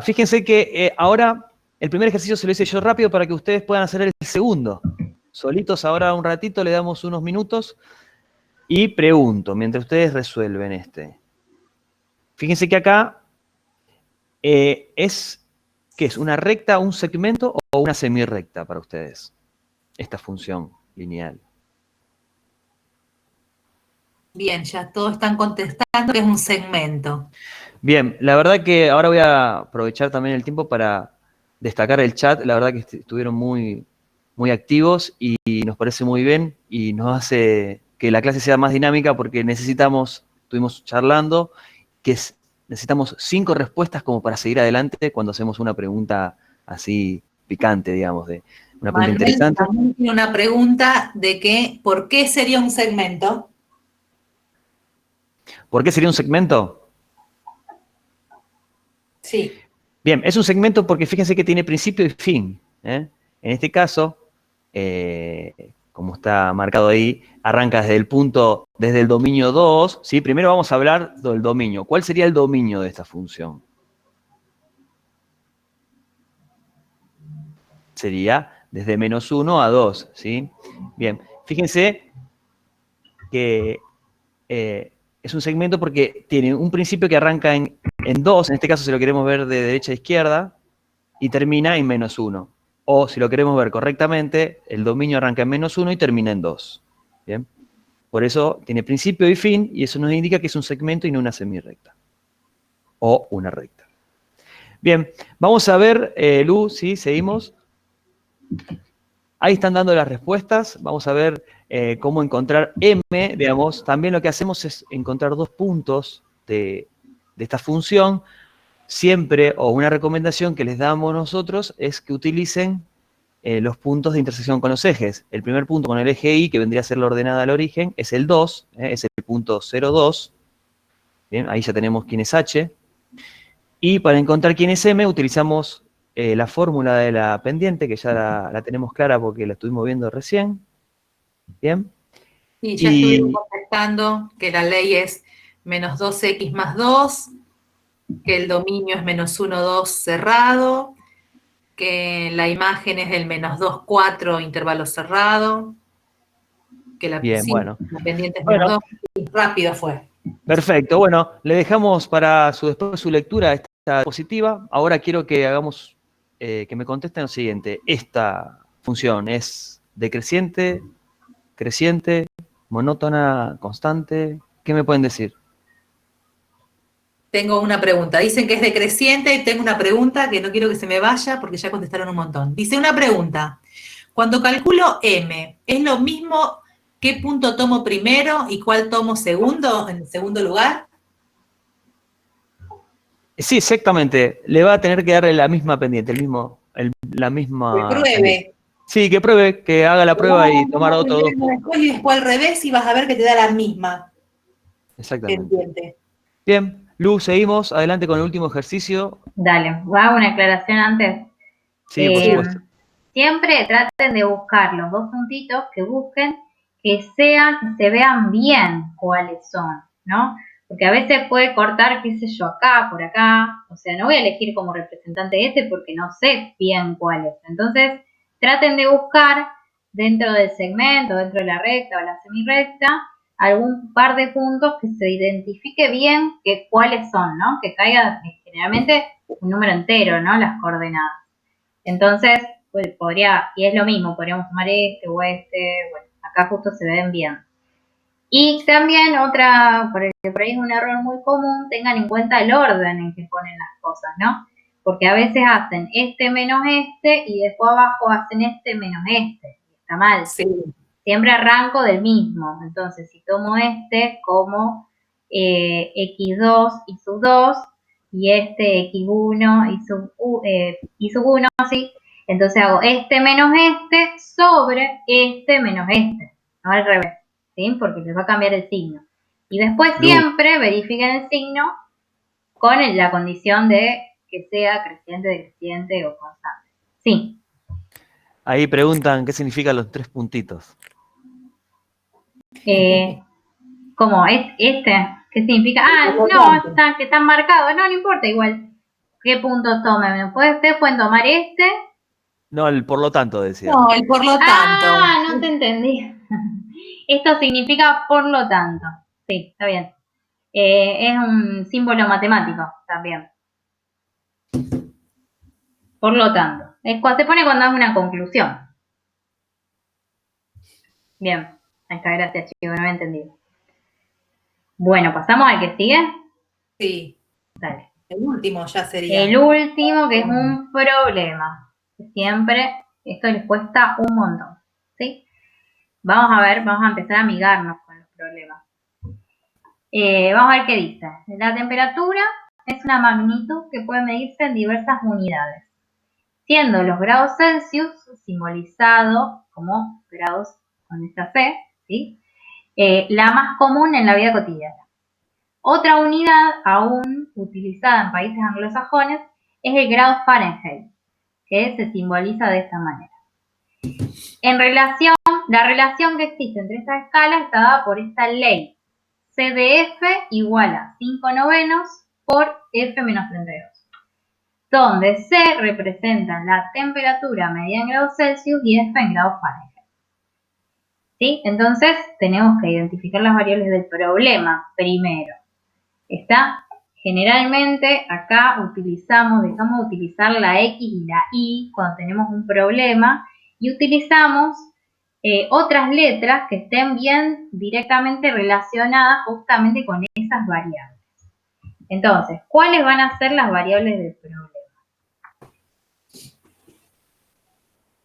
fíjense que ahora el primer ejercicio se lo hice yo rápido para que ustedes puedan hacer el segundo. Solitos ahora un ratito, le damos unos minutos y pregunto, mientras ustedes resuelven este. Fíjense que acá ¿qué es? ¿Una recta, un segmento o una semirrecta para ustedes? Esta función lineal. Bien, ya todos están contestando que es un segmento. Bien, la verdad que ahora voy a aprovechar también el tiempo para destacar el chat. La verdad que estuvieron muy, muy activos y nos parece muy bien y nos hace que la clase sea más dinámica porque estuvimos charlando, necesitamos 5 respuestas como para seguir adelante cuando hacemos una pregunta así picante, digamos, de una pregunta interesante. También tiene una pregunta de que, ¿por qué sería un segmento? ¿Por qué sería un segmento? Sí. Bien, es un segmento porque fíjense que tiene principio y fin. En este caso, como está marcado ahí, arranca desde el dominio 2. ¿Sí? Primero vamos a hablar del dominio. ¿Cuál sería el dominio de esta función? Sería desde -1 a 2. ¿Sí? Bien, Fíjense que es un segmento porque tiene un principio que arranca en 2, en este caso si lo queremos ver de derecha a izquierda, y termina en -1. O si lo queremos ver correctamente, el dominio arranca en -1 y termina en 2. ¿Bien? Por eso tiene principio y fin, y eso nos indica que es un segmento y no una semirrecta. O una recta. Bien, vamos a ver, Lu, ¿sí? Seguimos. Ahí están dando las respuestas. Vamos a ver cómo encontrar M, digamos. También lo que hacemos es encontrar dos puntos de esta función. Siempre, o una recomendación que les damos nosotros, es que utilicen los puntos de intersección con los ejes. El primer punto con el eje Y, que vendría a ser la ordenada al origen, es el 2, es el punto 0,2. Bien, ahí ya tenemos quién es H. Y para encontrar quién es M, utilizamos la fórmula de la pendiente, que ya la tenemos clara porque la estuvimos viendo recién. Bien. Y ya estuvimos contestando que la ley es menos 2x más 2, que el dominio es -1, 2 cerrado, que la imagen es del -2, 4 intervalo cerrado, que la, Bien, sí, bueno. la pendiente es Bueno. -2, y rápido fue. Perfecto, bueno, le dejamos para después su lectura esta diapositiva. Ahora quiero que hagamos, que me contesten lo siguiente. ¿Esta función es decreciente, creciente, monótona, constante? ¿Qué me pueden decir? Tengo una pregunta. Dicen que es decreciente y tengo una pregunta que no quiero que se me vaya porque ya contestaron un montón. Dice una pregunta. Cuando calculo M, ¿es lo mismo qué punto tomo primero y cuál tomo segundo, en segundo lugar? Sí, exactamente. Le va a tener que darle la misma pendiente, la misma Que pruebe. pendiente. Sí, que pruebe, que haga la prueba y tomar otro dos. Después y después al revés y vas a ver que te da la misma Exactamente. pendiente. Bien, Lu, seguimos adelante con el último ejercicio. Dale, hago una aclaración antes. Sí, por supuesto. Siempre traten de buscar los dos puntitos que busquen que se vean bien cuáles son, ¿no? Porque a veces puede cortar, qué sé yo, acá, por acá. O sea, no voy a elegir como representante este porque no sé bien cuál es. Entonces, traten de buscar dentro del segmento, dentro de la recta o la semirrecta, algún par de puntos que se identifique bien cuáles son, ¿no? Que caiga generalmente un número entero, ¿no? Las coordenadas. Entonces, pues, y es lo mismo, podríamos tomar este o este, bueno, acá justo se ven bien. Y también otra, por ahí es un error muy común, tengan en cuenta el orden en que ponen las cosas, ¿no? Porque a veces hacen este menos este y después abajo hacen este menos este. Está mal. Sí. Siempre arranco del mismo. Entonces, si tomo este como x2 y sub 2 y este x1 y sub 1, ¿sí? Entonces hago este menos este sobre este menos este, no al revés, ¿sí? Porque les va a cambiar el signo. Y después siempre verifiquen el signo con la condición de que sea creciente, decreciente o constante. Sí. Ahí preguntan qué significan los 3 puntitos. ¿Cómo? ¿Este? ¿Qué significa? Ah, no, que están marcados. No importa igual qué puntos tomen. Ustedes pueden tomar este. No, el por lo tanto decía. No, el por lo tanto. Ah, no te entendí. Esto significa por lo tanto. Sí, está bien. Es un símbolo matemático también. Por lo tanto. Se pone cuando es una conclusión. Bien. Ahí está, gracias, chicos, no había entendido. Bueno, ¿pasamos al que sigue? Sí. Dale. El último ya sería. El último, que es un problema. Siempre esto les cuesta un montón. ¿Sí? Vamos a empezar a amigarnos con los problemas. Vamos a ver qué dice. La temperatura es una magnitud que puede medirse en diversas unidades, siendo los grados Celsius simbolizados como grados con esta C, ¿sí? La más común en la vida cotidiana. Otra unidad aún utilizada en países anglosajones es el grado Fahrenheit, que se simboliza de esta manera. La relación que existe entre estas escalas está dada por esta ley. C de F igual a 5/9 por F menos 32, donde C representa la temperatura medida en grados Celsius y F en grados Fahrenheit. ¿Sí? Entonces, tenemos que identificar las variables del problema primero. Generalmente acá dejamos de utilizar la X y la Y cuando tenemos un problema y utilizamos otras letras que estén bien directamente relacionadas justamente con esas variables. Entonces, ¿cuáles van a ser las variables del problema?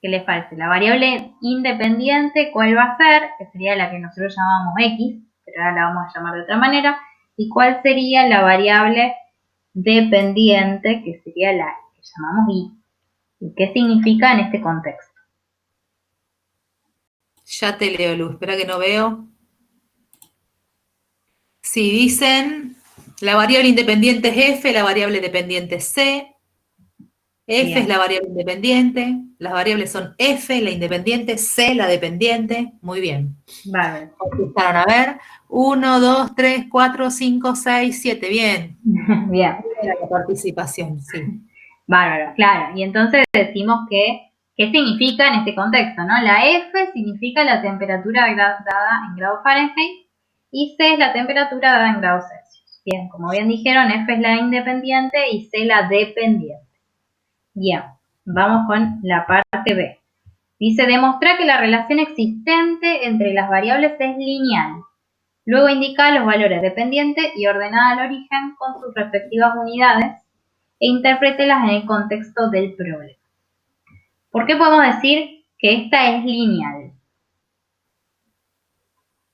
¿Qué les parece? La variable independiente, ¿cuál va a ser? Que sería la que nosotros llamamos X, pero ahora la vamos a llamar de otra manera. ¿Y cuál sería la variable dependiente, que sería la que llamamos Y? ¿Y qué significa en este contexto? Ya te leo, Luz, espera que no veo. Si dicen, la variable independiente es F, la variable dependiente es C. F Bien. es la variable independiente, las variables son F, la independiente, C, la dependiente. Muy bien. Vale. Contestaron, a ver, 1, 2, 3, 4, 5, 6, 7, bien. Bien. Era la participación, sí. Bárbaro, claro. Y entonces decimos que, ¿qué significa en este contexto, no? La F significa la temperatura dada en grados Fahrenheit y C es la temperatura dada en grados Celsius. Bien, como bien dijeron, F es la independiente y C la dependiente. Bien, vamos con la parte B. Dice, demostrar que la relación existente entre las variables es lineal. Luego indica los valores dependiente y ordenada al origen con sus respectivas unidades e interprételas en el contexto del problema. ¿Por qué podemos decir que esta es lineal?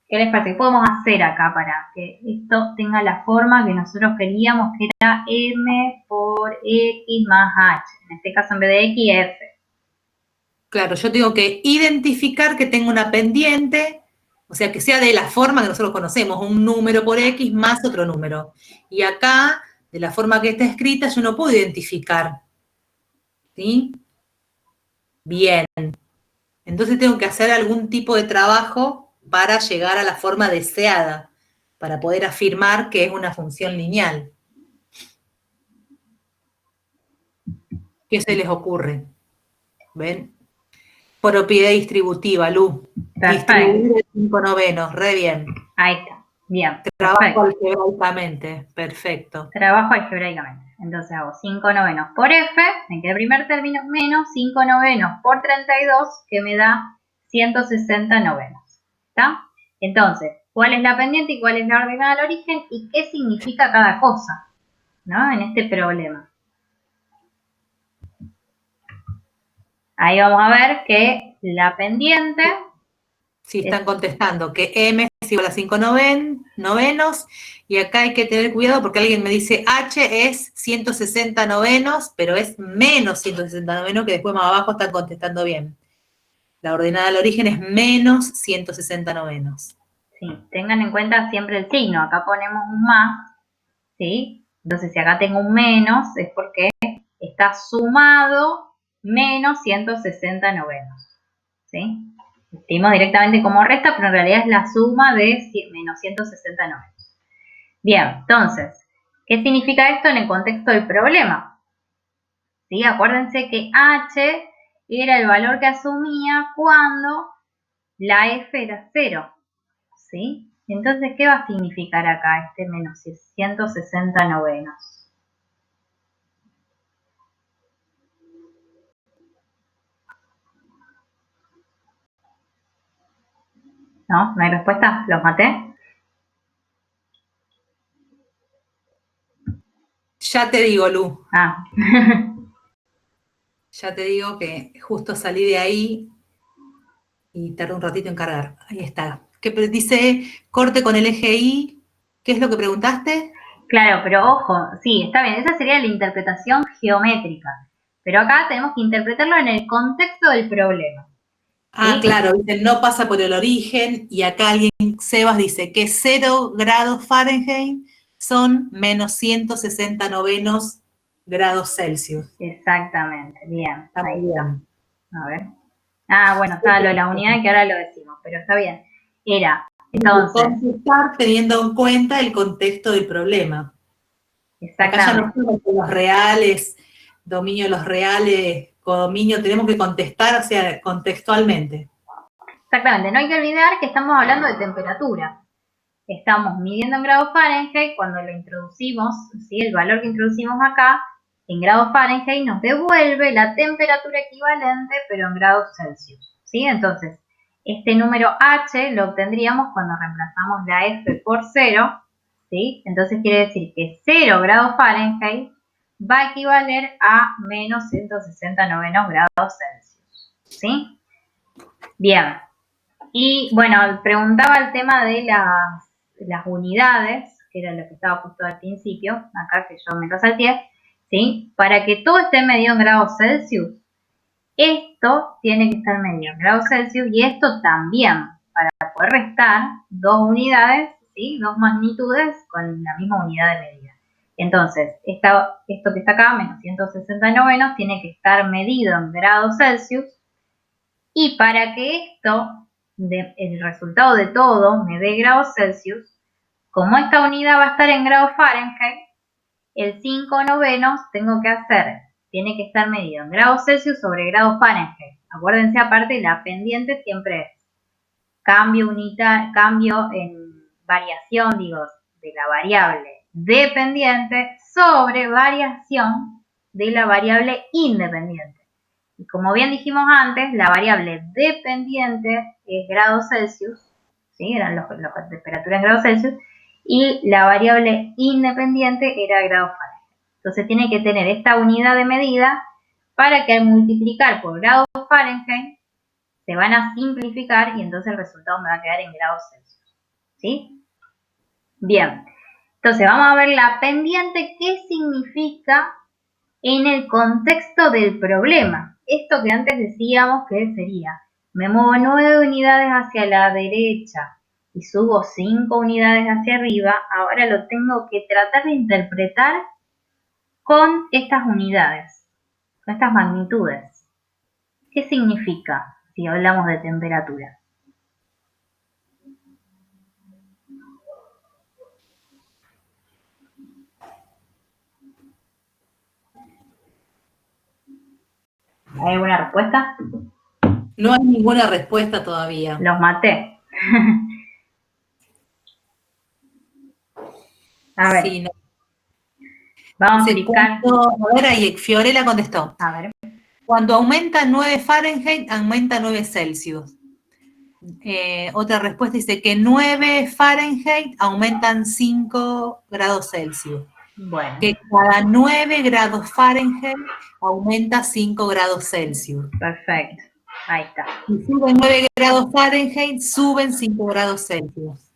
¿Qué les parece? ¿Qué podemos hacer acá para que esto tenga la forma que nosotros queríamos, que era M por X más H? En este caso, en vez de X, F. Claro, yo tengo que identificar que tengo una pendiente, o sea, que sea de la forma que nosotros conocemos, un número por X más otro número. Y acá, de la forma que está escrita, yo no puedo identificar. ¿Sí? Bien. Entonces tengo que hacer algún tipo de trabajo para llegar a la forma deseada, para poder afirmar que es una función lineal. ¿Qué se les ocurre? ¿Ven? Propiedad distributiva, Lu. Perfecto. Distribuir de 5/9, re bien. Ahí está. Bien. Trabajo algebraicamente, perfecto. Trabajo algebraicamente. Entonces hago 5/9 por F, me queda el primer término, menos 5/9 por 32, que me da 160/9. ¿Está? Entonces, ¿cuál es la pendiente y cuál es la ordenada al origen? ¿Y qué significa cada cosa? ¿No? En este problema. Ahí vamos a ver que la pendiente... Sí, están contestando que M es igual a 5/9, y acá hay que tener cuidado porque alguien me dice H es 160/9, pero es menos 160/9, que después más abajo están contestando bien. La ordenada al origen es menos 160/9. Sí, tengan en cuenta siempre el signo. Acá ponemos un más, ¿sí? Entonces, si acá tengo un menos, es porque está sumado menos 160/9, ¿sí? Escribimos directamente como resta, pero en realidad es la suma de menos 160/9. Bien, entonces, ¿qué significa esto en el contexto del problema? ¿Sí? Acuérdense que H era el valor que asumía cuando la F era 0, ¿sí? Entonces, ¿qué va a significar acá este menos 160/9? ¿No? ¿No hay respuesta? ¿Los maté? Ya te digo, Lu. Ah. Ya te digo que justo salí de ahí y tardé un ratito en cargar. Ahí está. ¿Qué dice corte con el eje Y? ¿Qué es lo que preguntaste? Claro, pero ojo, sí, está bien, esa sería la interpretación geométrica. Pero acá tenemos que interpretarlo en el contexto del problema. Ah, ¿Sí? claro, dice, no pasa por el origen, y acá alguien, Sebas, dice que 0 grados Fahrenheit son menos 160/9 grados Celsius. Exactamente, bien. Está Ahí muy está. bien. A ver. Ah, bueno, estaba lo de la unidad que ahora lo decimos, pero está bien. Era, entonces, Contestar teniendo en cuenta el contexto del problema. Acá ya no exactamente. estamos con los reales, dominio de los reales, codominio, tenemos que contestar, o sea, contextualmente. Exactamente, no hay que olvidar que estamos hablando de temperatura. Estamos midiendo en grados Fahrenheit, cuando lo introducimos, ¿sí? El valor que introducimos acá, en grados Fahrenheit, nos devuelve la temperatura equivalente, pero en grados Celsius, ¿sí? Entonces, este número H lo obtendríamos cuando reemplazamos la F por 0, ¿sí? Entonces quiere decir que 0 grados Fahrenheit va a equivaler a menos 169 grados Celsius, ¿sí? Bien. Y bueno, preguntaba el tema de las unidades, que era lo que estaba puesto al principio, acá que yo me lo salteé, ¿sí? Para que todo esté medido en grados Celsius, esto tiene que estar medido en grados Celsius y esto también, para poder restar dos unidades, ¿sí? Dos magnitudes con la misma unidad de medida. Entonces, esto que está acá, menos 169, tiene que estar medido en grados Celsius. Y para que el resultado de todo me dé grados Celsius, como esta unidad va a estar en grados Fahrenheit, el 5/9 tiene que estar medido en grados Celsius sobre grados Fahrenheit. Acuérdense, aparte, la pendiente siempre es cambio en variación, de la variable dependiente sobre variación de la variable independiente. Y como bien dijimos antes, la variable dependiente es grados Celsius, ¿sí? Eran la temperatura en grados Celsius, y la variable independiente era grados Fahrenheit. Entonces tiene que tener esta unidad de medida para que al multiplicar por grados Fahrenheit se van a simplificar y entonces el resultado me va a quedar en grados Celsius, ¿sí? Bien, entonces vamos a ver la pendiente, qué significa en el contexto del problema. Esto que antes decíamos que sería, me muevo 9 unidades hacia la derecha y subo 5 unidades hacia arriba, ahora lo tengo que tratar de interpretar con estas unidades, con estas magnitudes. ¿Qué significa si hablamos de temperatura? ¿Hay alguna respuesta? No hay ninguna respuesta todavía. Los maté. A ver. Sí, no. Vamos a explicar. A ver, ahí Fiorella contestó. A ver. Cuando aumenta 9 Fahrenheit, aumenta 9 Celsius. Otra respuesta dice que 9 Fahrenheit aumentan 5 grados Celsius. Bueno. Que cada 9 grados Fahrenheit aumenta 5 grados Celsius. Perfecto. Ahí está. Si suben 9 grados Fahrenheit, suben 5 grados Celsius.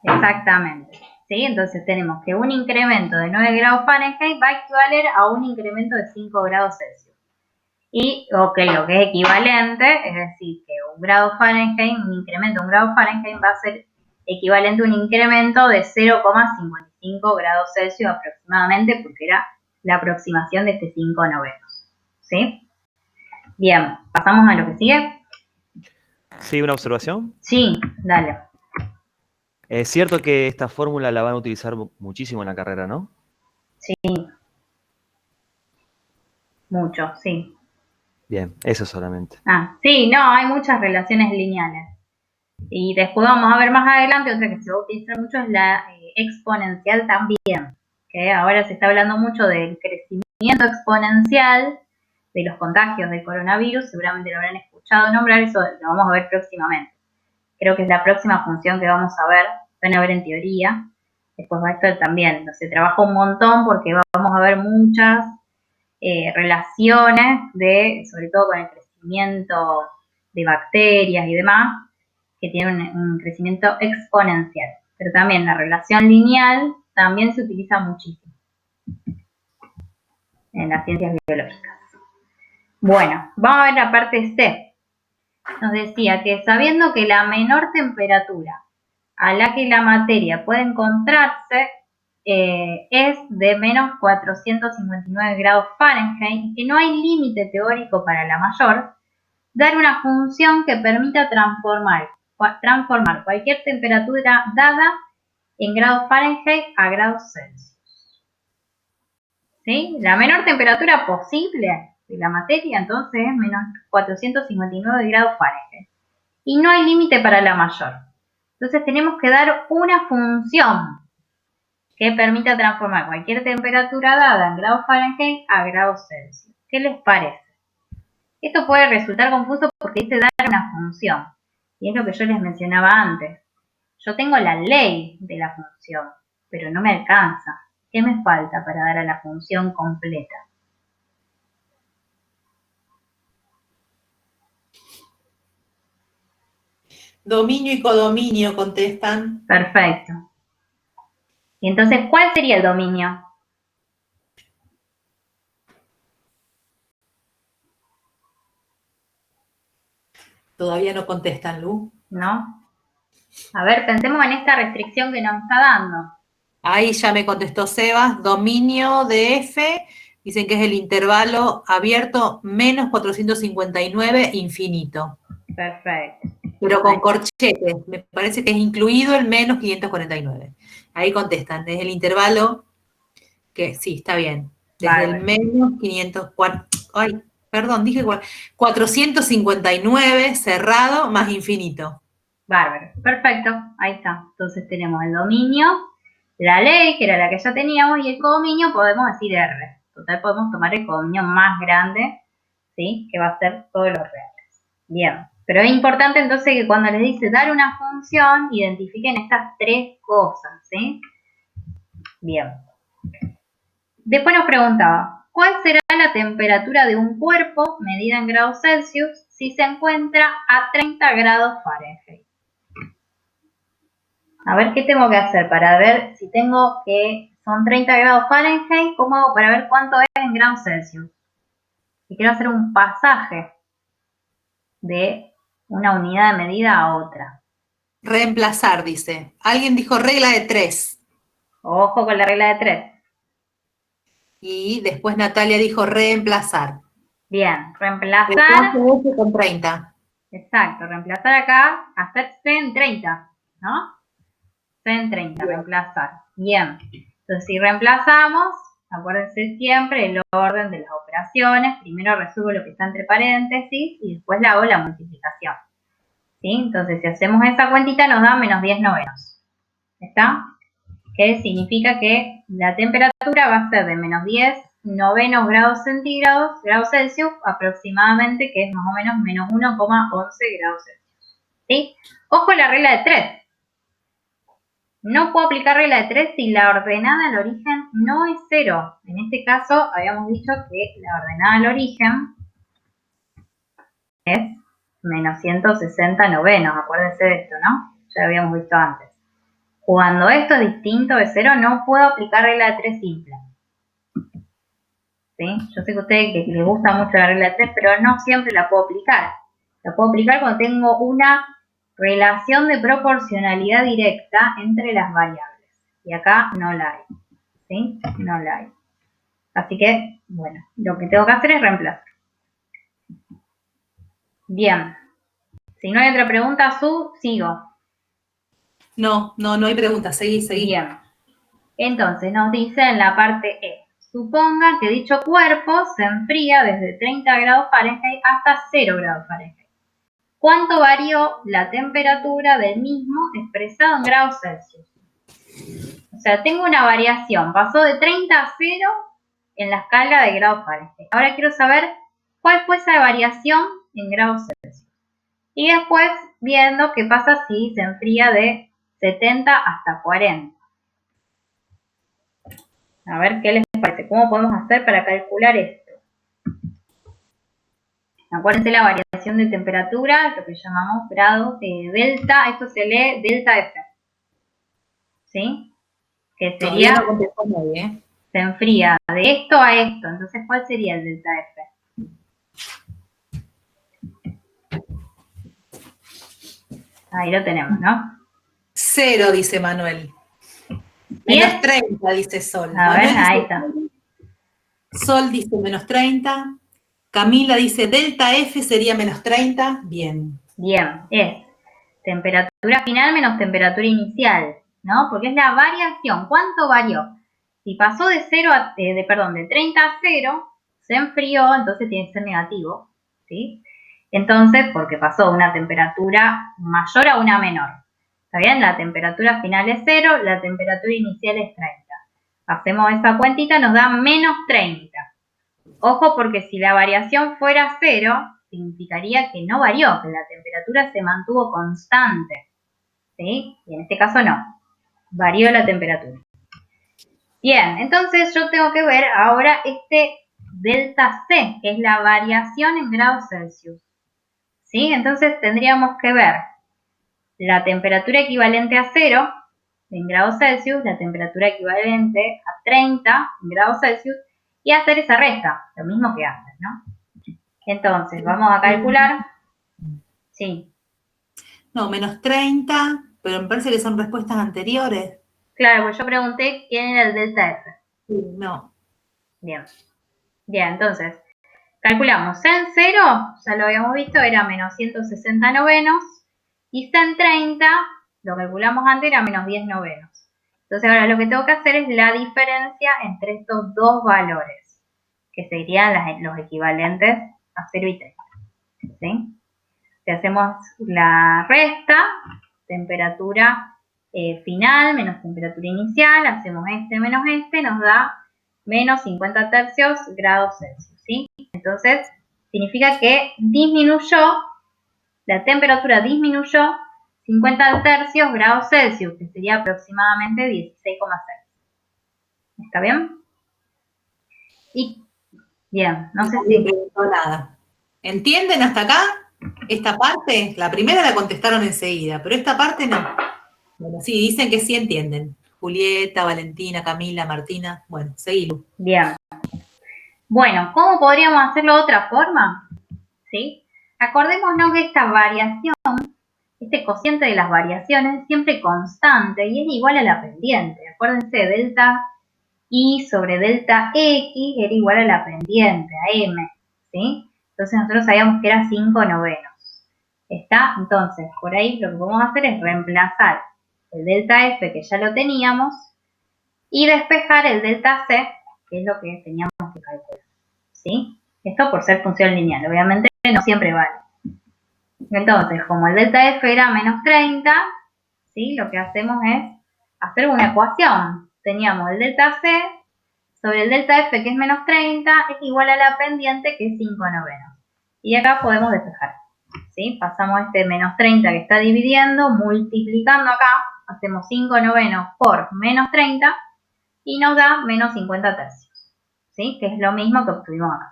Exactamente. ¿Sí? Entonces tenemos que un incremento de 9 grados Fahrenheit va a equivaler a un incremento de 5 grados Celsius. Y, lo que es equivalente, es decir, que un incremento de un grado Fahrenheit va a ser equivalente a un incremento de 0,55 grados Celsius aproximadamente, porque era la aproximación de este 5/9. ¿Sí? Bien, ¿pasamos a lo que sigue? Sí, una observación. Sí, dale. Es cierto que esta fórmula la van a utilizar muchísimo en la carrera, ¿no? Sí. Mucho, sí. Bien, eso solamente. Sí, no, hay muchas relaciones lineales. Y después vamos a ver más adelante, otra que se va a utilizar mucho es la exponencial también, que ahora se está hablando mucho del crecimiento exponencial de los contagios del coronavirus, seguramente lo habrán escuchado nombrar, eso lo vamos a ver próximamente. Creo que es la próxima función que vamos a ver, van a ver en teoría. Después va a estar también, se trabaja un montón porque vamos a ver muchas relaciones sobre todo con el crecimiento de bacterias y demás, que tienen un crecimiento exponencial. Pero también la relación lineal también se utiliza muchísimo en las ciencias biológicas. Bueno, vamos a ver la parte C. Nos decía que sabiendo que la menor temperatura a la que la materia puede encontrarse es de menos 459 grados Fahrenheit y que no hay límite teórico para la mayor, dar una función que permita transformar cualquier temperatura dada en grados Fahrenheit a grados Celsius. ¿Sí? La menor temperatura posible de la materia entonces es menos 459 grados Fahrenheit. y no hay límite para la mayor. Entonces tenemos que dar una función que permita transformar cualquier temperatura dada en grados Fahrenheit a grados Celsius. ¿Qué les parece? Esto puede resultar confuso porque dice dar una función, y es lo que yo les mencionaba antes. Yo tengo la ley de la función, pero no me alcanza. ¿Qué me falta para dar a la función completa? Dominio y codominio contestan. Perfecto. Y entonces, ¿cuál sería el dominio? Todavía no contestan, Lu. ¿No? A ver, pensemos en esta restricción que nos está dando. Ahí ya me contestó Sebas. Dominio de F, dicen que es el intervalo abierto menos 459 infinito. Perfecto. Pero con corchetes. Me parece que es incluido el menos 549. Ahí contestan. Es el intervalo que sí, está bien. Desde el menos 504. Ay, perdón, dije 459 cerrado más infinito. Bárbaro. Perfecto. Ahí está. Entonces tenemos el dominio, la ley, que era la que ya teníamos, y el codominio podemos decir R. Total, podemos tomar el codominio más grande, ¿sí? Que va a ser todos los reales. Bien. Pero es importante entonces que cuando les dice dar una función, identifiquen estas tres cosas, ¿sí? Bien. Después nos preguntaba, ¿cuál será la temperatura de un cuerpo medida en grados Celsius si se encuentra a 30 grados Fahrenheit? A ver qué tengo que hacer para ver si tengo que son 30 grados Fahrenheit, ¿cómo hago para ver cuánto es en grados Celsius? Y quiero hacer un pasaje de una unidad de medida a otra. Reemplazar, dice. Alguien dijo regla de 3. Ojo con la regla de 3. Y después Natalia dijo reemplazar. Bien, reemplazar. Reemplazo con 30. Exacto, reemplazar acá, hacer C en 30, ¿no? C en 30, bien. Reemplazar. Bien, entonces si reemplazamos, acuérdense siempre el orden de las operaciones. Primero resuelvo lo que está entre paréntesis y después le hago la multiplicación. ¿Sí? Entonces si hacemos esa cuentita nos da menos 10 novenos. ¿Está? Que significa que la temperatura va a ser de menos 10 novenos grados centígrados, grados Celsius, aproximadamente, que es más o menos menos 1,11 grados Celsius. ¿Sí? Ojo la regla de 3. No puedo aplicar regla de 3 si la ordenada al origen no es 0. En este caso, habíamos dicho que la ordenada al origen es menos 160 novenos. Acuérdense de esto, ¿no? Ya habíamos visto antes. Cuando esto es distinto de 0, no puedo aplicar regla de 3 simple. ¿Sí? Yo sé que a ustedes que les gusta mucho la regla de 3, pero no siempre la puedo aplicar. La puedo aplicar cuando tengo una relación de proporcionalidad directa entre las variables. Y acá no la hay. ¿Sí? No la hay. Así que, bueno, lo que tengo que hacer es reemplazar. Bien. Si no hay otra pregunta, sigo. No hay pregunta. Seguí. Bien. Entonces nos dice en la parte E. Suponga que dicho cuerpo se enfría desde 30 grados Fahrenheit hasta 0 grados Fahrenheit. ¿Cuánto varió la temperatura del mismo expresado en grados Celsius? O sea, tengo una variación. Pasó de 30 a 0 en la escala de grados Fahrenheit. Ahora quiero saber cuál fue esa variación en grados Celsius. Y después viendo qué pasa si se enfría de 70 hasta 40. A ver qué les parece. ¿Cómo podemos hacer para calcular esto? Acuérdense la variación de temperatura, lo que llamamos grado delta. Esto se lee delta F. ¿Sí? Que sería, no contestó nadie, se enfría de esto a esto. Entonces, ¿cuál sería el delta F? Ahí lo tenemos, ¿no? 0, dice Manuel. Menos 30, dice Sol. A ver, Manuel ahí dice, está. Sol dice menos 30. Camila dice delta F sería menos 30. Bien. Bien, es temperatura final menos temperatura inicial, ¿no? Porque es la variación. ¿Cuánto varió? Si pasó de 30 a 0, se enfrió, entonces tiene que ser negativo, ¿sí? Entonces, porque pasó de una temperatura mayor a una menor. ¿Está bien? La temperatura final es 0, la temperatura inicial es 30. Hacemos esa cuentita, nos da menos 30. Ojo, porque si la variación fuera 0, significaría que no varió, que la temperatura se mantuvo constante. ¿Sí? Y en este caso no. Varió la temperatura. Bien, entonces yo tengo que ver ahora este delta C, que es la variación en grados Celsius. ¿Sí? Entonces tendríamos que ver la temperatura equivalente a 0 en grados Celsius, la temperatura equivalente a 30 en grados Celsius y hacer esa resta, lo mismo que antes, ¿no? Entonces, vamos a calcular. Sí. No, menos 30, pero me parece que son respuestas anteriores. Claro, pues yo pregunté quién era el delta F. No. Bien. Bien, entonces, calculamos. En 0, ya lo habíamos visto, era menos 160 novenos. Y en 30, lo calculamos antes, era menos 10 novenos. Entonces ahora lo que tengo que hacer es la diferencia entre estos dos valores, que serían los equivalentes a 0 y 30. ¿Sí? Si hacemos la resta, temperatura final menos temperatura inicial, hacemos este menos este, nos da menos 50 tercios grados Celsius. ¿Sí? Entonces, significa que disminuyó, la temperatura disminuyó 50 tercios grados Celsius, que sería aproximadamente 16,6. ¿Está bien? Y, bien, no sé si... No preguntó nada. ¿Entienden hasta acá? Esta parte, la primera la contestaron enseguida, pero esta parte no. Bueno, sí, dicen que sí entienden. Julieta, Valentina, Camila, Martina. Bueno, seguimos. Bien. Bueno, ¿cómo podríamos hacerlo de otra forma? ¿Sí? Acordémonos que esta variación, este cociente de las variaciones es siempre constante y es igual a la pendiente. Acuérdense, delta I sobre delta X era igual a la pendiente, a M. ¿Sí? Entonces nosotros sabíamos que era 5 novenos. ¿Está? Entonces, por ahí lo que vamos a hacer es reemplazar el delta F, que ya lo teníamos, y despejar el delta C, que es lo que teníamos que calcular. ¿Sí? Esto por ser función lineal. Obviamente no siempre vale. Entonces, como el delta F era menos 30, ¿sí? Lo que hacemos es hacer una ecuación. Teníamos el delta C sobre el delta F, que es menos 30, es igual a la pendiente, que es 5 novenos. Y acá podemos despejar. ¿Sí? Pasamos este menos 30 que está dividiendo, multiplicando acá, hacemos 5 novenos por menos 30 y nos da menos 50 tercios. ¿Sí? Que es lo mismo que obtuvimos acá.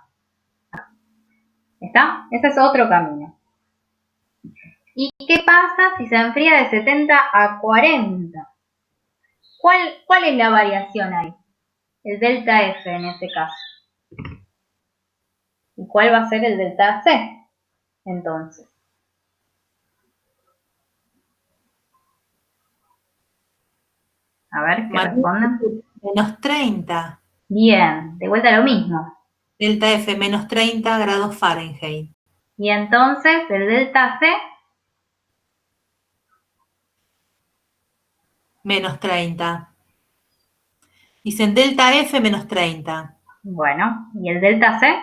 ¿Está? Ese es otro camino. ¿Y qué pasa si se enfría de 70 a 40? ¿Cuál es la variación ahí? El delta F en este caso. ¿Y cuál va a ser el delta C? Entonces. A ver, ¿qué responden? Menos 30. Bien, de vuelta lo mismo. Delta F, menos 30 grados Fahrenheit. Y entonces, el delta C, Menos 30. Dicen delta F menos 30. bueno, ¿y el delta C?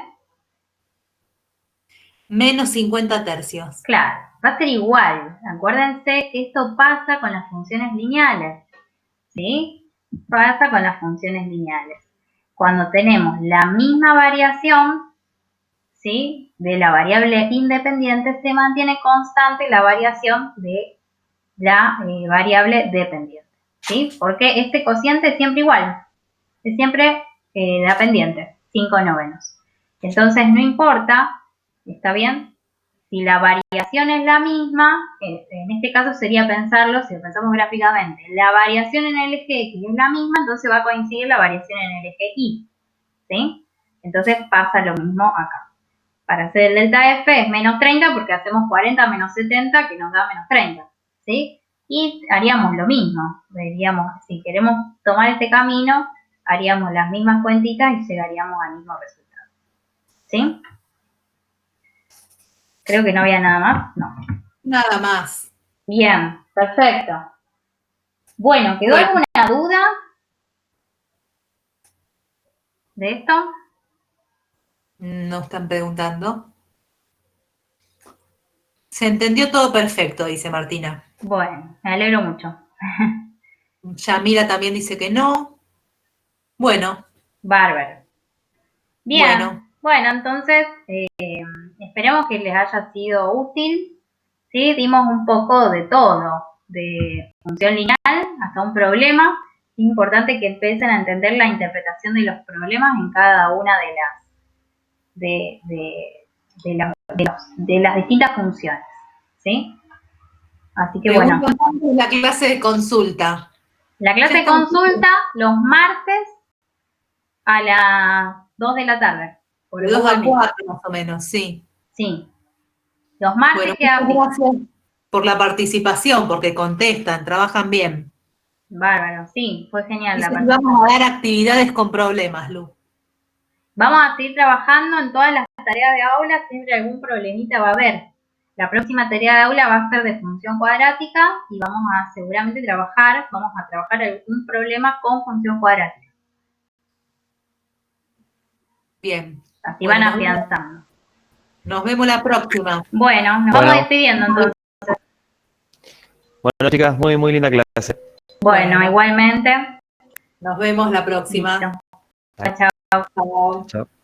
Menos 50 tercios. Claro, va a ser igual. Acuérdense que esto pasa con las funciones lineales. ¿Sí? Pasa con las funciones lineales. Cuando tenemos la misma variación, ¿sí? De la variable independiente, se mantiene constante la variación de la variable dependiente. ¿Sí? Porque este cociente es siempre igual. Es siempre la pendiente, 5 novenos. Entonces no importa, ¿está bien? Si la variación es la misma, en este caso sería pensarlo, si lo pensamos gráficamente, la variación en el eje X es la misma, entonces va a coincidir la variación en el eje Y. ¿Sí? Entonces pasa lo mismo acá. Para hacer el delta F es menos 30 porque hacemos 40 menos 70 que nos da menos 30. ¿Sí? Y haríamos lo mismo. Veríamos, si queremos tomar este camino, haríamos las mismas cuentitas y llegaríamos al mismo resultado. ¿Sí? Creo que no había nada más. No. Nada más. Bien, perfecto. Bueno, ¿quedó alguna duda de esto? No están preguntando. Se entendió todo perfecto, dice Martina. Bueno, me alegro mucho. Yamila también dice que no. Bueno, Bárbaro. Bien, bueno. bueno, entonces esperemos que les haya sido útil. ¿Sí? Dimos un poco de todo, de función lineal hasta un problema. Es importante que empiecen a entender la interpretación de los problemas en cada una de las distintas funciones. ¿Sí? Así que bueno. La clase de consulta. La clase de consulta los martes a las 2 de la tarde. De 2 a 4 más o menos, sí. Sí. Los martes Bueno, queda muchas gracias por la participación, porque contestan, trabajan bien. Bárbaro, sí, fue genial Y la participación. Vamos a dar actividades con problemas, Lu. Vamos a seguir trabajando en todas las tareas de aula, siempre algún problemita va a haber. La próxima tarea de aula va a ser de función cuadrática y vamos a seguramente trabajar algún problema con función cuadrática. Bien. Así van afianzando. Nos vemos la próxima. Bueno, nos vamos despidiendo entonces. Bueno, chicas, muy, muy linda clase. Bueno, igualmente. Nos vemos la próxima. Listo. Chao, chao. Chao. Chao.